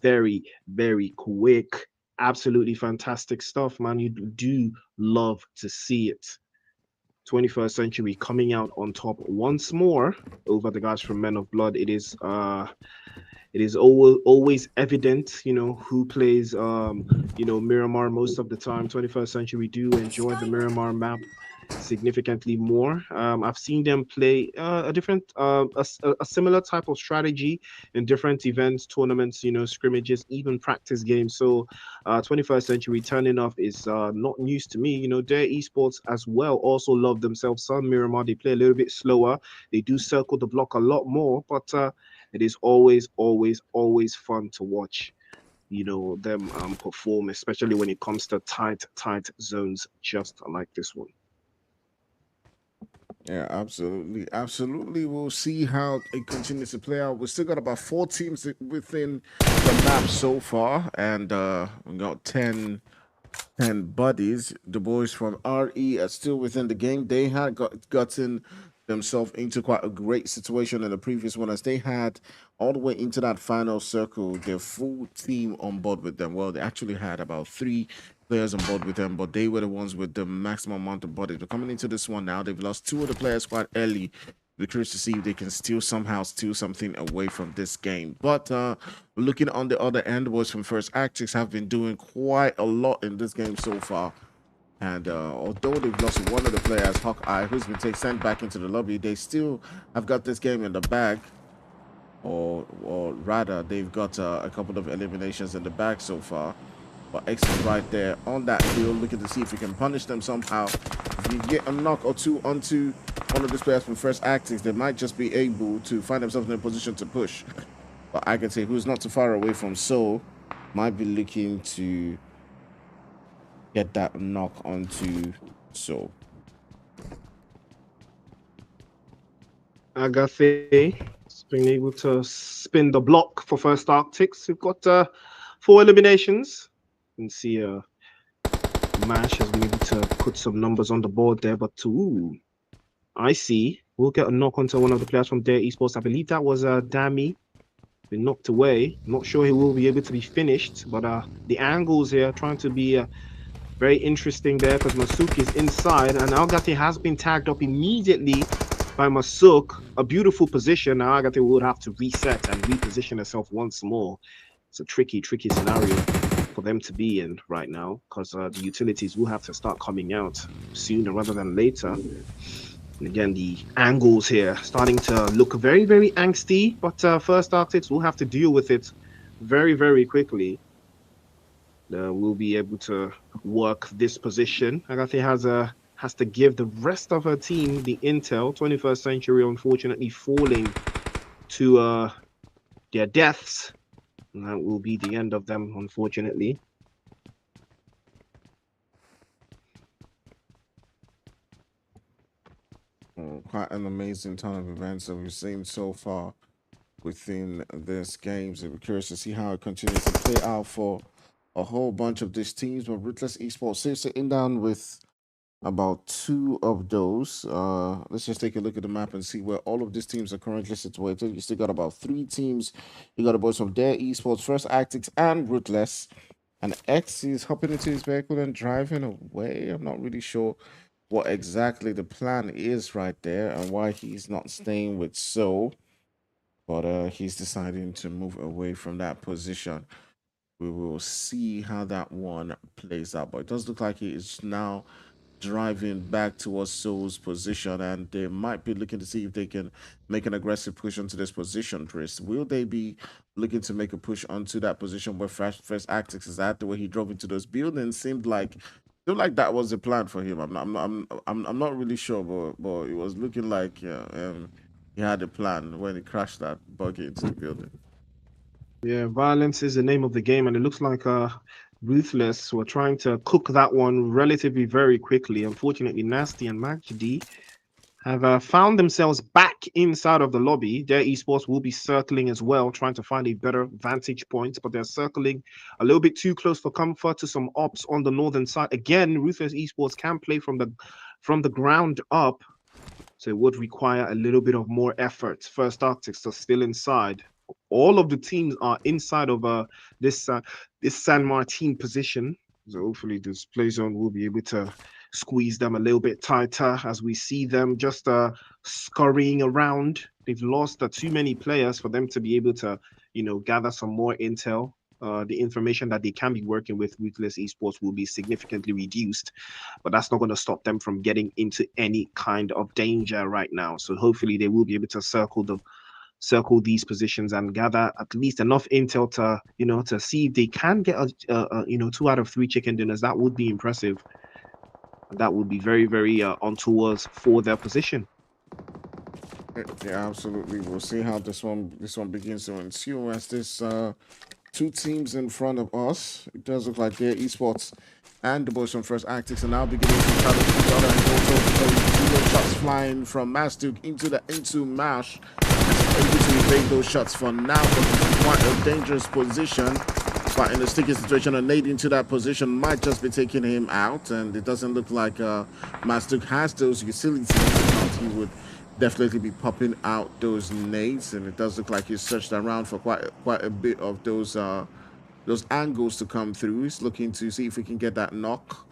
very, very quick. Absolutely fantastic stuff, man. You do love to see it. 21st Century coming out on top once more over the guys from Men of Blood. It is always evident, who plays Miramar most of the time. 21st Century do enjoy the Miramar map significantly more. I've seen them play a similar type of strategy in different events, tournaments, scrimmages, even practice games. So 21st Century turning off is not news to me. Their esports as well also love themselves some Miramar. They play a little bit slower. They do circle the block a lot more, but it is always fun to watch them perform, especially when it comes to tight zones just like this one. Yeah, absolutely. We'll see how it continues to play out. We've still got about 4 teams within the map so far, and we got 10 and buddies, the boys from RE are still within the game. They had gotten themselves into quite a great situation in the previous one, as they had all the way into that final circle their full team on board with them. Well, they actually had about 3 players on board with them, but they were the ones with the maximum amount of bodies. But coming into this one now, they've lost 2 of the players quite early. We're curious to see if they can still somehow steal something away from this game. But looking on the other end, the boys from First Actix have been doing quite a lot in this game so far. And although they've lost one of the players, Hawkeye, who's been sent back into the lobby, they still have got this game in the bag. Or rather, they've got a couple of eliminations in the bag so far. But X is right there on that field, looking to see if we can punish them somehow. If we get a knock or two onto one of these players from First Actix, they might just be able to find themselves in a position to push. But I can say who's not too far away from Seoul might be looking to get that knock onto Seoul. Agathe has been able to spin the block for First Arctics. We've got 4 eliminations. You can see Mash has been able to put some numbers on the board there, but I see. We'll get a knock onto one of the players from Dare Esports. I believe that was Dami. Been knocked away. Not sure he will be able to be finished, but the angles here trying to be very interesting there, because Masuk is inside, and Agate has been tagged up immediately by Masuk. A beautiful position. Now Agate would have to reset and reposition herself once more. It's a tricky scenario for them to be in right now, because the utilities will have to start coming out sooner rather than later. And again, the angles here starting to look very, very angsty, but First Arctics will have to deal with it very, very quickly. We'll be able to work this position. Agathe has to give the rest of her team the intel. 21st Century, unfortunately, falling to their deaths. And that will be the end of them, unfortunately. Quite an amazing ton of events that we've seen so far within this game. So we're curious to see how it continues to play out for a whole bunch of these teams. But Ruthless Esports is sitting down with about 2 of those. Let's just take a look at the map and see where all of these teams are currently situated. You still got about 3 teams. You got the boys from Dare Esports, First Actix, and Ruthless. And X is hopping into his vehicle and driving away. I'm not really sure what exactly the plan is right there and why he's not staying with Soul. But he's deciding to move away from that position. We will see how that one plays out. But it does look like he is now driving back towards Soul's position, and they might be looking to see if they can make an aggressive push onto this position, Chris. Will they be looking to make a push onto that position where First Actix is at? The way he drove into those buildings seemed like that was the plan for him. I'm not really sure, but it was looking like he had a plan when he crashed that buggy into the building. Yeah, violence is the name of the game, and it looks like Ruthless were trying to cook that one relatively very quickly. Unfortunately, Nasty and Majdi have found themselves back inside of the lobby. Their esports will be circling as well, trying to find a better vantage point, but they're circling a little bit too close for comfort to some ops on the northern side. Again, Ruthless Esports can play from the ground up, so it would require a little bit of more effort. First Arctics are still inside. All of the teams are inside of this San Martin position. So hopefully this play zone will be able to squeeze them a little bit tighter as we see them just scurrying around. They've lost too many players for them to be able to, gather some more intel. The information that they can be working with Ruthless Esports will be significantly reduced, but that's not going to stop them from getting into any kind of danger right now. So hopefully they will be able to circle these positions and gather at least enough intel to see if they can get a 2 out of 3 chicken dinners. That would be impressive. That would be very, very on towards for their position. Yeah, absolutely. We'll see how this one begins to ensue as this 2 teams in front of us. It does look like their esports and the boys from First Actix are now beginning to challenge each other, and also shots flying from Mastuk into Mash. Able to evade those shots for now, but this is quite a dangerous position. quite in a sticky situation, and Nate into that position might just be taking him out, and it doesn't look like Mastuk has those utilities. If not, he would definitely be popping out those nades, and it does look like he's searched around for quite a bit of those angles to come through. He's looking to see if he can get that knock.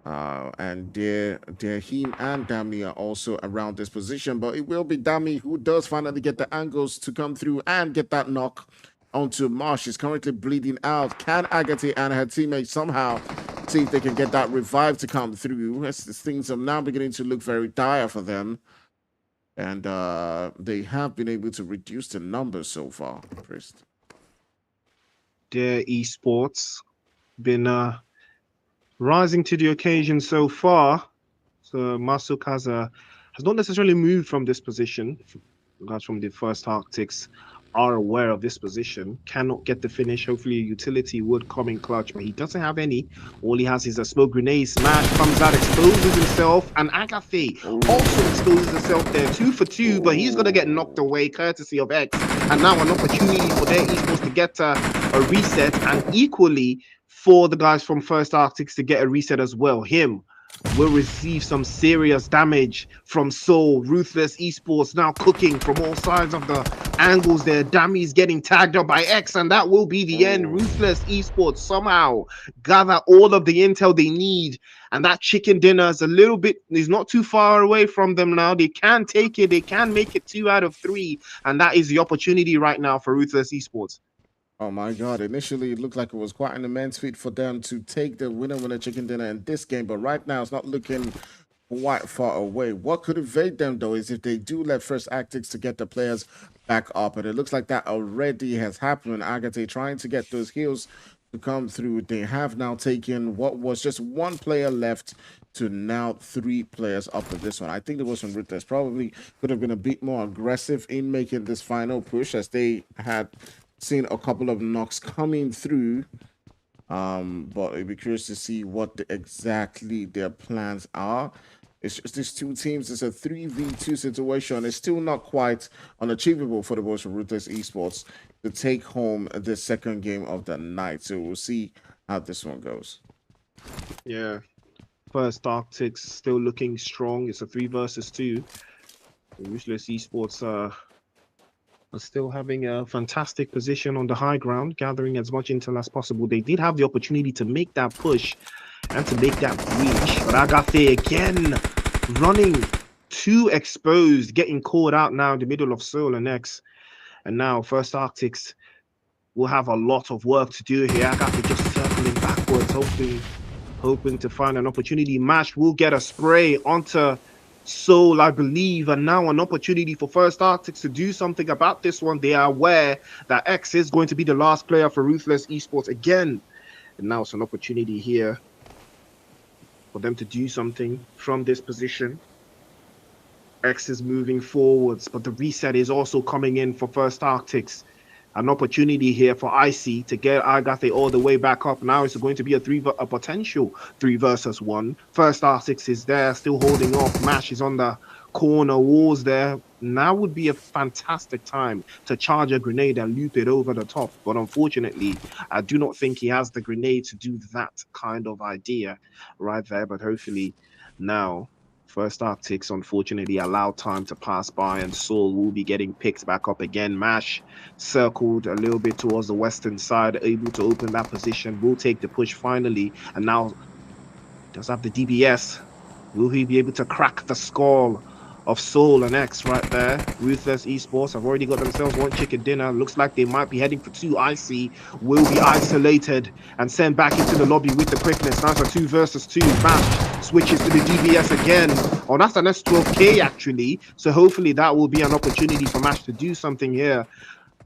And there him and Dami are also around this position, but it will be Dami who does finally get the angles to come through and get that knock onto Marsh. She's currently bleeding out. Can Agate and her teammates somehow see if they can get that revive to come through? As things are now beginning to look very dire for them. And they have been able to reduce the numbers so far, Priest. Their esports been rising to the occasion so far. So Masuk has not necessarily moved from this position. Guys from the first Arctics are aware of this position. Cannot get the finish. Hopefully, utility would come in clutch, but he doesn't have any. All he has is a smoke grenade. Smash comes out, exposes himself, and Agathe also exposes herself there. 2 for 2, but he's gonna get knocked away courtesy of X. And now an opportunity for their esports to get a reset, and equally for the guys from First Arctics to get a reset as well. Him will receive some serious damage from Soul. Ruthless Esports now cooking from all sides of the angles there. Dami's getting tagged up by X, and that will be the end. Ruthless Esports somehow gather all of the intel they need, and that chicken dinner is not too far away from them now. They can take it. They can make it 2 out of 3, and that is the opportunity right now for Ruthless Esports. Oh my God. Initially, it looked like it was quite an immense feat for them to take the winner chicken dinner in this game, but right now it's not looking quite far away. What could evade them, though, is if they do let First Actics to get the players back up, and it looks like that already has happened. Agate trying to get those heals to come through. They have now taken what was just one player left to now 3 players up in this one. I think there was some Ruthless probably could have been a bit more aggressive in making this final push, as they had seen a couple of knocks coming through. But it'd be curious to see what exactly their plans are. It's just these two teams. It's a 3v2 situation. It's still not quite unachievable for the boys from Ruthless Esports to take home the second game of the night. So we'll see how this one goes. Yeah. First Arctics still looking strong. It's a 3 versus 2. Ruthless Esports are still having a fantastic position on the high ground, gathering as much intel as possible. They did have the opportunity to make that push and to make that breach, but Agathe again running too exposed, getting caught out now in the middle of Soul and X. And now First Arctics will have a lot of work to do here. Agathe just circling backwards, hoping to find an opportunity. Mash will get a spray onto Soul, I believe, and now an opportunity for First Arctics to do something about this one. They are aware that X is going to be the last player for Ruthless Esports again. And now it's an opportunity here for them to do something from this position. X is moving forwards, but the reset is also coming in for First Arctics. An opportunity here for Icy to get Agathe all the way back up. Now it's going to be a potential 3 versus 1. First R6 is there, still holding off. Mash is on the corner walls there. Now would be a fantastic time to charge a grenade and loop it over the top. But unfortunately, I do not think he has the grenade to do that kind of idea right there. But hopefully now First Arctics unfortunately allowed time to pass by, and Soul will be getting picked back up again. Mash circled a little bit towards the western side, able to open that position, will take the push finally, and now does have the DBS. Will he be able to crack the skull of Soul and X right there? Ruthless Esports have already got themselves 1 chicken dinner. Looks like they might be heading for 2. Icy will be isolated and sent back into the lobby with the quickness. Now for 2 versus 2. Mash switches to the DBS again. Oh, that's an S12K actually. So hopefully that will be an opportunity for Mash to do something here.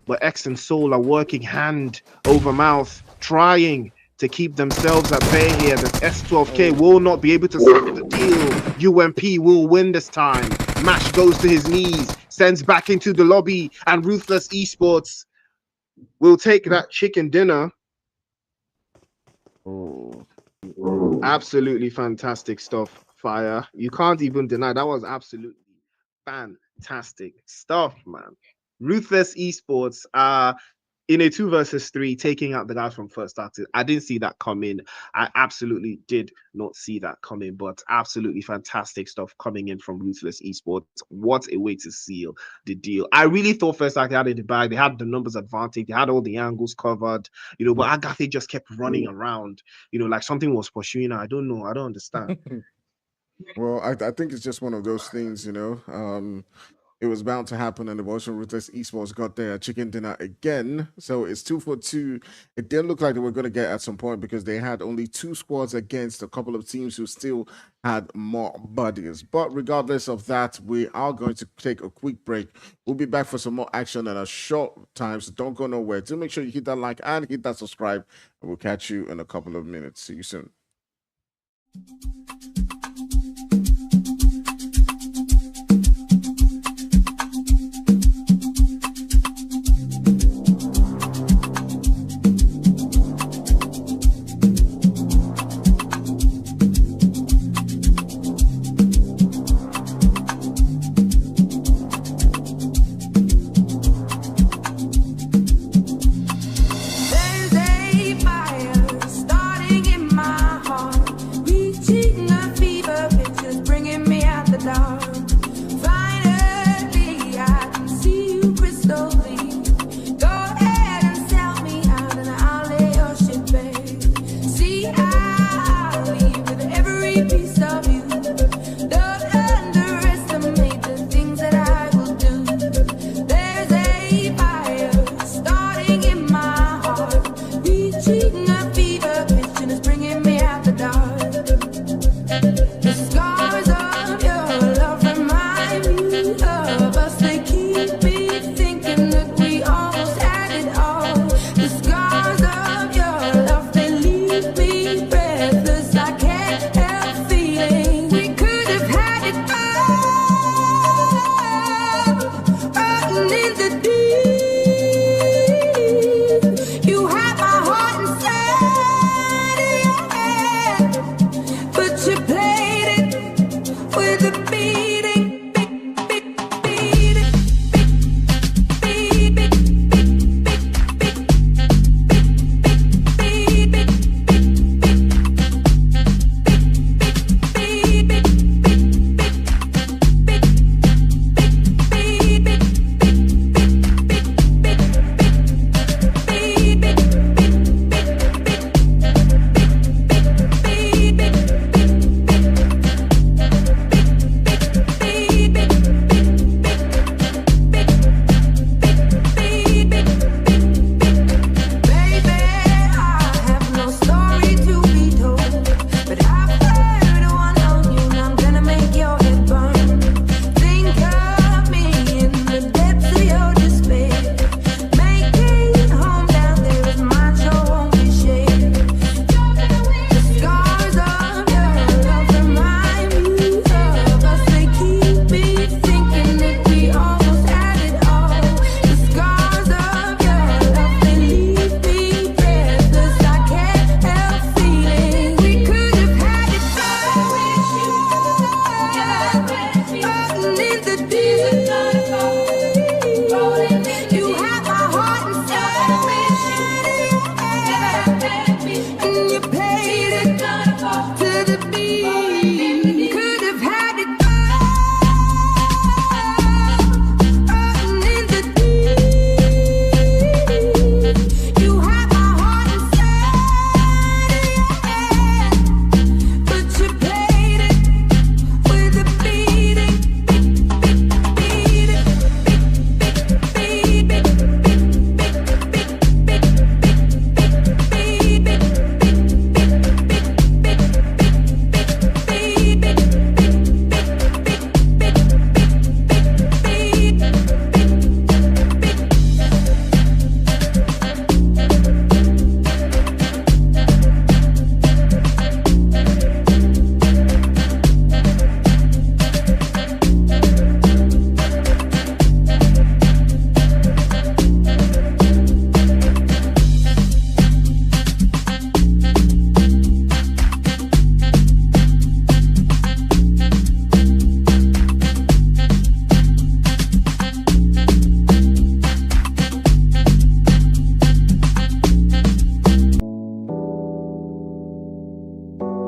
But X and Soul are working hand over mouth, trying to keep themselves at bay here. The S12K will not be able to seal the deal. UMP will win this time. Mash goes to his knees, sends back into the lobby, and Ruthless Esports will take that chicken dinner. Oh. Absolutely fantastic stuff, Fire. You can't even deny that was absolutely fantastic stuff, man. Ruthless Esports are in a 2 versus 3, taking out the guys from first started. I didn't see that coming. I absolutely did not see that coming, but absolutely fantastic stuff coming in from Ruthless Esports. What a way to seal the deal. I really thought first act they had it in the bag. They had the numbers advantage. They had all the angles covered, but Agathe just kept running around, like something was pursuing her. I don't know. I don't understand. Well, I think it's just one of those things, it was bound to happen, and the boys from Ruthless Esports got their chicken dinner again. So it's 2-2. It didn't look like they were going to get at some point because they had only 2 squads against a couple of teams who still had more bodies. But regardless of that, we are going to take a quick break. We'll be back for some more action in a short time, so don't go nowhere. Do make sure you hit that like and hit that subscribe, and we'll catch you in a couple of minutes. See you soon.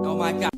Oh my God.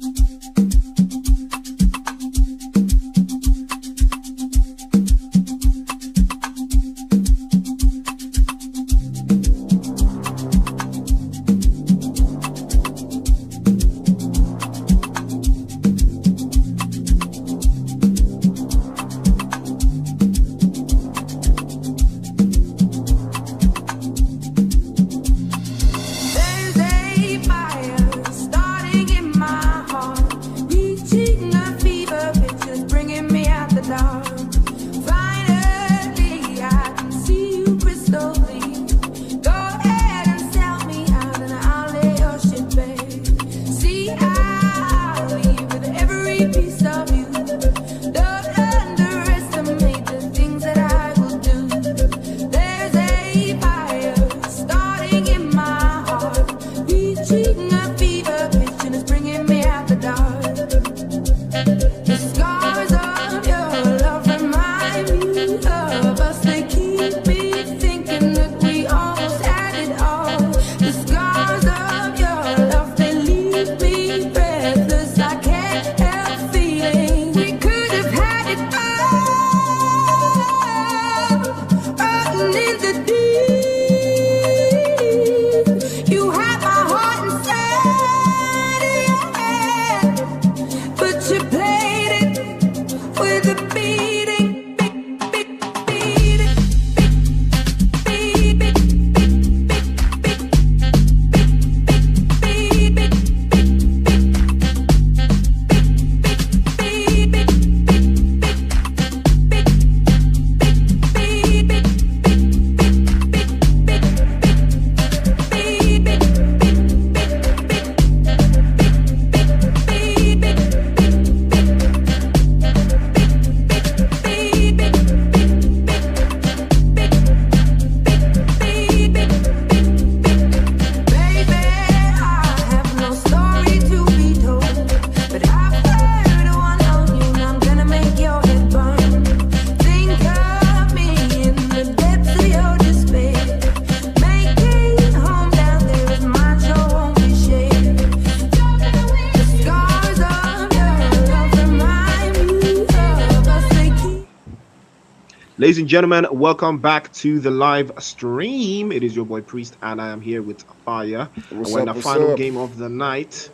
Ladies and gentlemen, welcome back to the live stream. It is your boy Priest, and I am here with Fire. And we're in the final game of the night.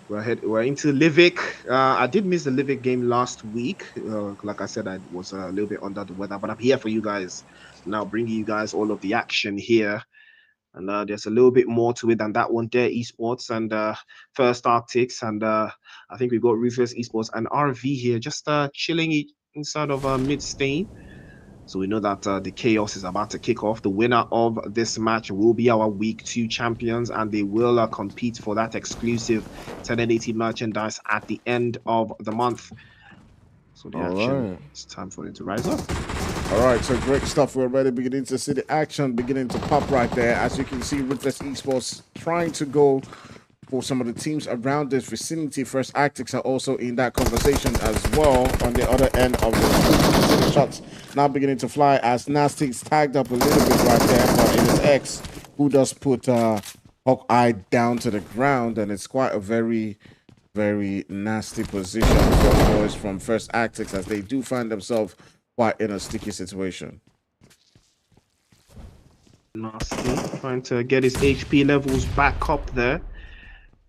We're into Livic. I did miss the Livic game last week. Like I said, I was a little bit under the weather, but I'm here for you guys now, bringing you guys all of the action here. And there's a little bit more to it than that one there, esports and First Arctics, and I think we've got Ruthless Esports and RV here, just chilling inside of mid-stain. So we know that the chaos is about to kick off. The winner of this match will be our week 2 champions, and they will compete for that exclusive 1080 merchandise at the end of the month. So the action, it's time for it to rise up. All right, so great stuff. We're already beginning to see the action beginning to pop right there. As you can see, Ruthless Esports trying to go for some of the teams around this vicinity. First Arctics are also in that conversation as well on the other end of the shots. Now beginning to fly as Nasty's tagged up a little bit right there, but it is X who does put Hawkeye down to the ground, and it's quite a very nasty position for the boys from First Arctics as they do find themselves quite in a sticky situation. Nasty trying to get his HP levels back up there.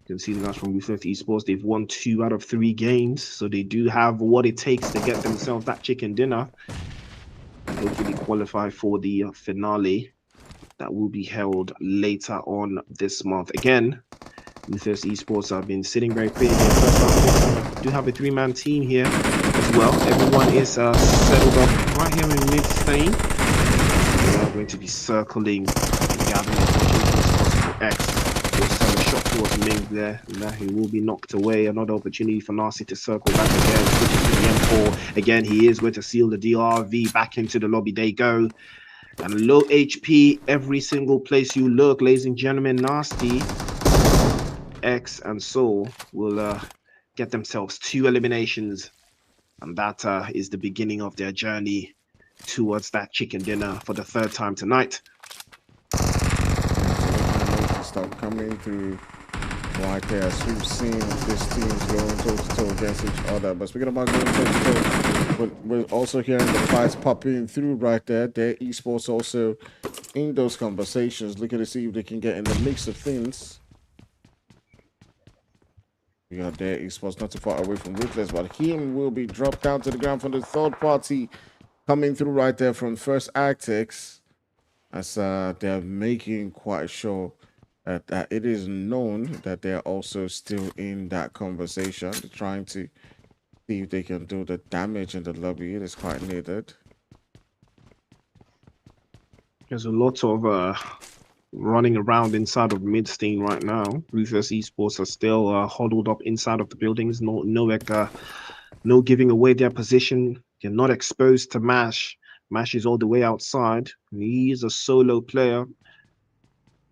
You can see the guys from Ruthless Esports, they've won 2 out of 3 games, so they do have what it takes to get themselves that chicken dinner and hopefully qualify for the finale that will be held later on this month. Again, Ruthless Esports have been sitting very pretty. Do have a 3-man team here as well. Everyone is settled up right here in mid-stain. We are going to be circling and gathering as much as possible. X will send a shot towards Ming there. Now he will be knocked away. Another opportunity for Narcy to circle back again. Switches to the M4. Again, he is going to seal the DRV. Back into the lobby they go. And low HP every single place you look, ladies and gentlemen. Nasty, X, and Soul will get themselves 2 eliminations. And that is the beginning of their journey towards that chicken dinner for the 3rd time tonight. Start coming through right there. As we've seen these teams going toe-to-toe against each other. But speaking about going toe-to-toe, we're also hearing the fights popping through right there. Their esports also in those conversations, looking to see if they can get in the mix of things. We got their esports not too far away from Ruthless, but him will be dropped down to the ground from the third party coming through right there from First Actics, as they're making quite sure that it is known that they're also still in that conversation. They're trying to see if they can do the damage in the lobby. It is quite needed. There's a lot of running around inside of Midstein right now. Ruthless Esports are still huddled up inside of the buildings. No giving away their position. They're not exposed to Mash. Mash is all the way outside. He is a solo player,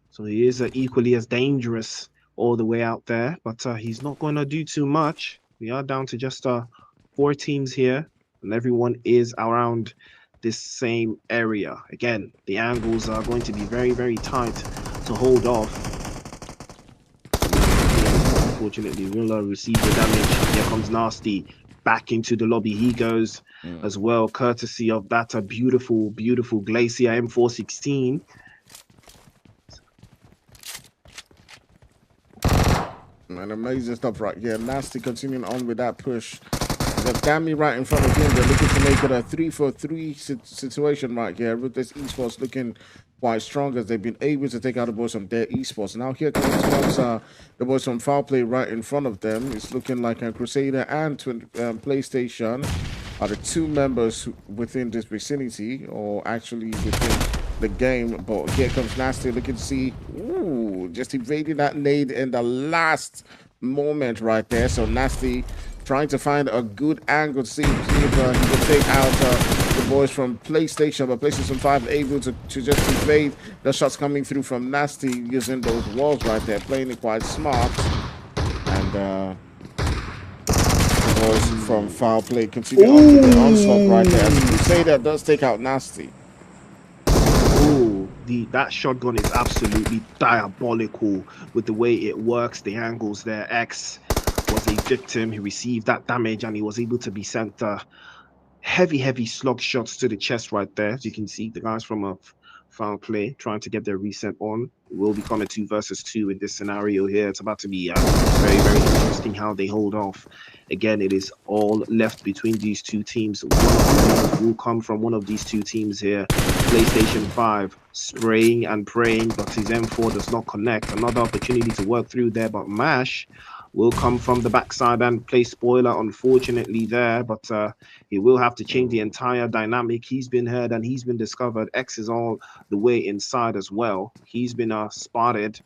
so he is equally as dangerous all the way out there. But he's not going to do too much. We are down to just 4 teams here, and everyone is around this same area. Again, the angles are going to be very, very tight to hold off. Unfortunately, Ruler received the damage. Here comes Nasty. Back into the lobby he goes as well, courtesy of that beautiful, beautiful Glacier M416. Man, amazing stuff right here. Nasty continuing on with that push. The Dammy right in front of him. They're looking to make it a 3-for-3 situation right here. With this esports looking quite strong as they've been able to take out the boys from their esports. Now here comes the boys from Foul Play right in front of them. It's looking like a Crusader and PlayStation are the 2 members within this vicinity, or actually within the game. But here comes Nasty looking to see, just evading that nade in the last moment right there. So Nasty trying to find a good angle to see if he can take out the boys from PlayStation, but PlayStation 5 able to just evade the shots coming through from Nasty using those walls right there, playing it quite smart. And the boys from Foul Play continue on with the onslaught right there. As Crusader does take out Nasty. That shotgun is absolutely diabolical with the way it works, the angles there. X was a victim. He received that damage and he was able to be sent heavy slug shots to the chest right there. As you can see, the guys from a Foul Play trying to get their reset on. It will become a 2 versus 2 in this scenario here. It's about to be very, very interesting how they hold off. Again, it is all left between these 2 teams. One of the will come from one of these 2 teams here. PlayStation 5 spraying and praying, but his M4 does not connect. Another opportunity to work through there, but Mash will come from the backside and play spoiler, unfortunately, there. But he will have to change the entire dynamic. He's been heard and he's been discovered. X is all the way inside as well. He's been spotted,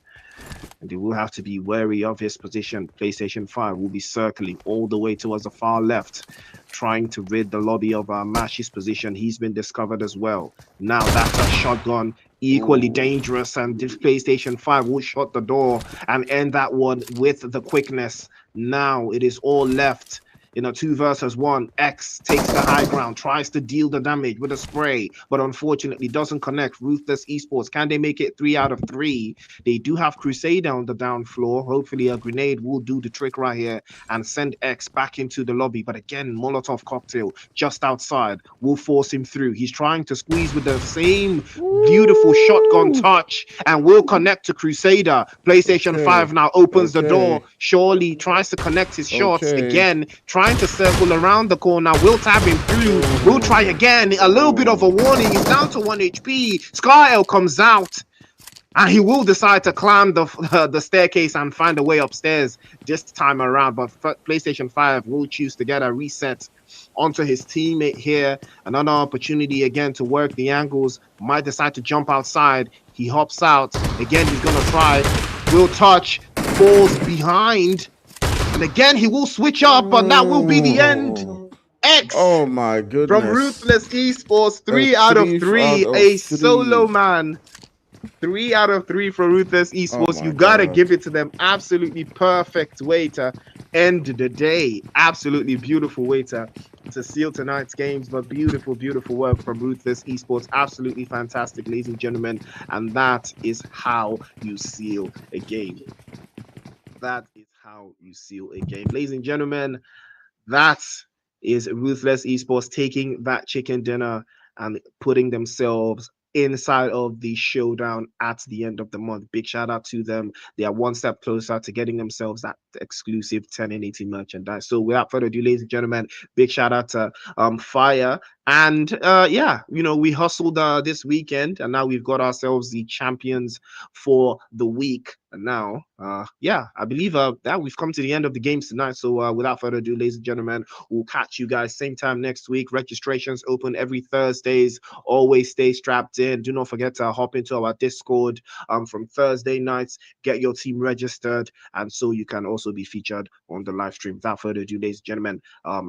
and he will have to be wary of his position. PlayStation 5 will be circling all the way towards the far left, trying to rid the lobby of Mash's position. He's been discovered as well. Now that's a shotgun, equally dangerous, and this PlayStation 5 will shut the door and end that one with the quickness. Now it is all left in a 2 versus 1. X takes the high ground, tries to deal the damage with a spray, but unfortunately doesn't connect. Ruthless Esports, can they make it 3 out of 3? They do have Crusader on the down floor. Hopefully a grenade will do the trick right here and send X back into the lobby. But again, Molotov cocktail just outside will force him through. He's trying to squeeze with the same beautiful shotgun touch and will connect to Crusader. PlayStation 5 now opens the door. Surely tries to connect his shots again, trying to circle around the corner. Will tab him through. Will try again. A little bit of a warning. He's down to 1 HP. Skyl comes out, and he will decide to climb the staircase and find a way upstairs this time around. But PlayStation 5 will choose to get a reset onto his teammate here. Another opportunity again to work the angles. Might decide to jump outside. He hops out. Again, he's going to try. Will touch. Falls behind. And again, he will switch up, but that will be the end. X. Oh my goodness. From Ruthless Esports, 3 out of 3. A solo man. 3 out of 3 for Ruthless Esports. You gotta give it to them. Absolutely perfect way to end the day. Absolutely beautiful way to seal tonight's games. But beautiful, beautiful work from Ruthless Esports. Absolutely fantastic, ladies and gentlemen. And that is how you seal a game. that is how you seal a game. Ladies and gentlemen, that is Ruthless Esports taking that chicken dinner and putting themselves inside of the showdown at the end of the month. Big shout out to them. They are one step closer to getting themselves that exclusive 10 and 18 merchandise. So without further ado, ladies and gentlemen, big shout out to Fire. And yeah, we hustled this weekend, and now we've got ourselves the champions for the week. And now, yeah, I believe that we've come to the end of the games tonight. So without further ado, ladies and gentlemen, we'll catch you guys same time next week. Registrations open every Thursdays. Always stay strapped in. Do not forget to hop into our Discord from Thursday nights. Get your team registered, and so you can also be featured on the live stream. Without further ado, ladies and gentlemen,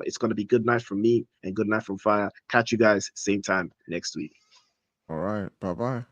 it's going to be good night from me and good night from Fire. Catch you guys same time next week. All right. Bye bye.